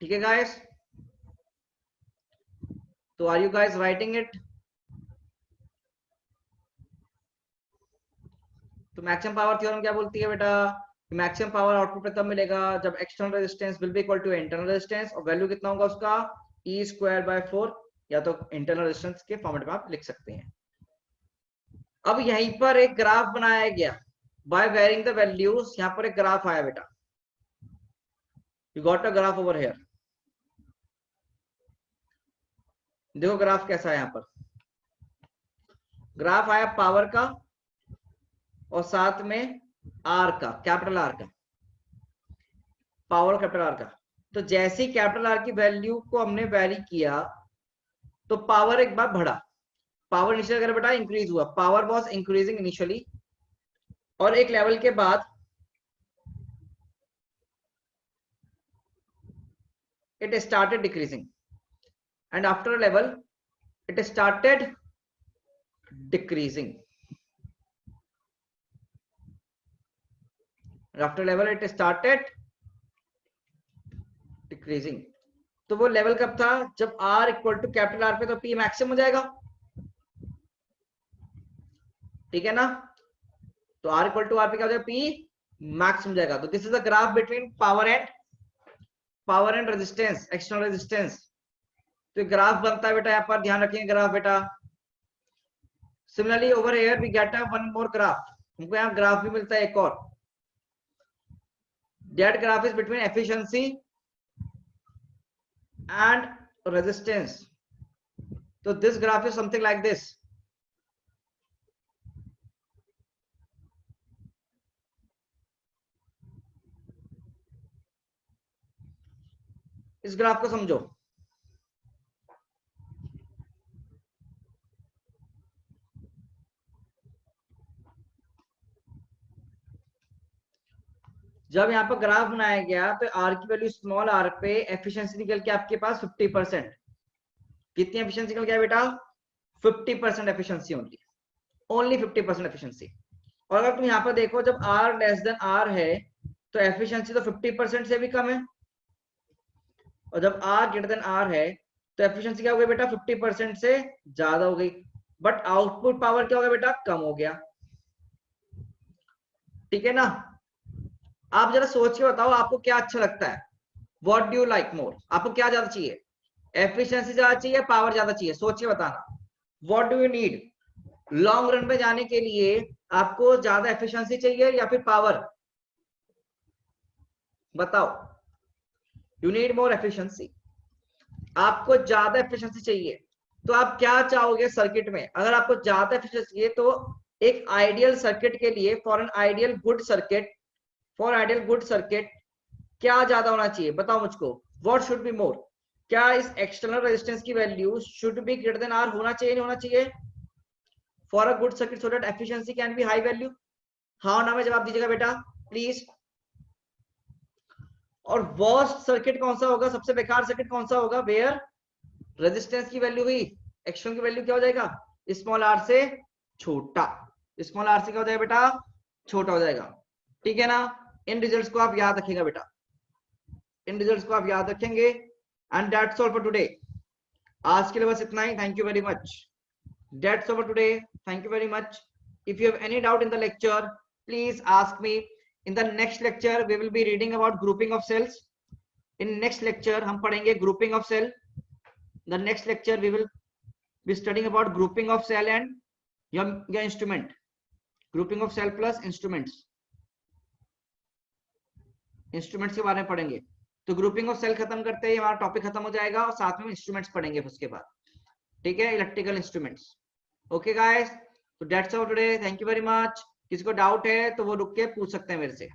ठीक है गाइस, तो are you guys writing it? तो मैक्सिमम पावर थ्योरम क्या बोलती है बेटा? मैक्सिमम पावर आउटपुट पे तब मिलेगा जब external resistance will be equal to internal resistance, और वैल्यू कितना होगा उसका? ई स्क्वायर बाय 4, या तो इंटरनल रेजिस्टेंस के फॉर्मेट में आप लिख सकते हैं। अब यहीं पर एक ग्राफ बनाया गया बाय वेरिंग द वैल्यूज। यहां पर एक ग्राफ आया बेटा, you got a graph over here. देखो ग्राफ कैसा है, यहां पर ग्राफ आया पावर का और साथ में आर का, कैपिटल आर का, पावर कैपिटल आर का। तो जैसे ही कैपिटल आर की वैल्यू को हमने वेरी किया तो पावर एक बार बढ़ा। पावर इनिशियल अगर बेटा इंक्रीज हुआ, पावर वाज इंक्रीजिंग इनिशियली, और एक लेवल के बाद it started decreasing, and after a level it started decreasing, and after level it started decreasing। तो वो लेवल कब था? जब R equal to capital R पे, तो P मैक्सिमम हो जाएगा। ठीक है ना? तो R इक्वल टू आर पे क्या हो जाएगा? P मैक्सिमम जाएगा। तो this is a graph between power and resistance, external resistance. तो ग्राफ बनता है बेटा, यहाँ पर ध्यान रखिए ग्राफ बेटा। Similarly over here we get a one more graph, हमको यहाँ ग्राफ भी मिलता है एक और। That graph is between efficiency and resistance. तो this graph is something like this. इस ग्राफ को समझो। जब यहाँ पर ग्राफ बनाया गया तो आर की वैल्यू स्मॉल आर पे एफिशिएंसी निकल के आपके पास 50%। कितनी एफिशिएंसी निकल गया बेटा? 50% एफिशिएंसी ओनली 50% एफिशिएंसी। और अगर तुम यहाँ पर देखो, जब आर लेस देन आर है तो एफिशिएंसी तो 50% से भी कम है, और जब आर ग्रेटर देन आर है तो एफिशिएंसी क्या हो गई बेटा? 50% से ज्यादा हो गई। बट आउटपुट पावर क्या हो गया बेटा? कम हो गया। ठीक है ना? आप जरा सोच के बताओ, आपको क्या अच्छा लगता है? What do you like more? आपको क्या ज्यादा चाहिए? एफिशिएंसी ज्यादा चाहिए, पावर ज्यादा चाहिए? सोच के बताना। What do you need? Long run पे जाने के लिए आपको ज्यादा एफिशिएंसी चाहिए या फिर पावर? बताओ। यू नीड मोर एफिशिएंसी, आपको ज्यादा एफिशिएंसी चाहिए। तो आप क्या चाहोगे सर्किट में? अगर आपको ज्यादा एफिशिएंसी चाहिए तो एक आइडियल सर्किट के लिए, for an ideal good circuit, for ideal good circuit क्या ज्यादा होना चाहिए? बताओ मुझको। What should be more? क्या इस एक्सटर्नल रेजिस्टेंस की value should be greater than R होना चाहिए, नहीं होना चाहिए? For a good circuit so that efficiency can be high value. हाँ ना में जवाब दीजिएगा बेटा प्लीज। और वर्स्ट सर्किट कौन सा होगा? सबसे बेकार सर्किट कौन सा होगा? वेयर रेजिस्टेंस की वैल्यू हुई, एक्सटर्नल की वैल्यू क्या हो जाएगा? स्मॉल आर से छोटा। स्मॉल आर से क्या हो जाएगा बेटा? छोटा हो जाएगा। ठीक है ना? इन रिजल्ट्स को आप याद रखिएगा बेटा, इन रिजल्ट्स को आप याद रखेंगे। And that's all for today. आज के लिए बस इतना ही। Thank you very much. That's all for today. Thank you very much. If you have any doubt in the lecture, please ask me. In the next lecture, we will be reading about grouping of cells. In next lecture, हम पढ़ेंगे grouping of cell. The next lecture, we will be studying about grouping of cell and your instrument. Grouping of cell plus instruments. Instruments के बारे में पढ़ेंगे। तो grouping of cell खत्म करते ही हमारा टॉपिक खत्म हो जाएगा, और साथ में इंस्ट्रूमेंट्स पढ़ेंगे उसके बाद। ठीक है? Electrical instruments. ओके गाइस, तो that's all today. Thank you very much. किसी को डाउट है तो वो रुक के पूछ सकते हैं मेरे से।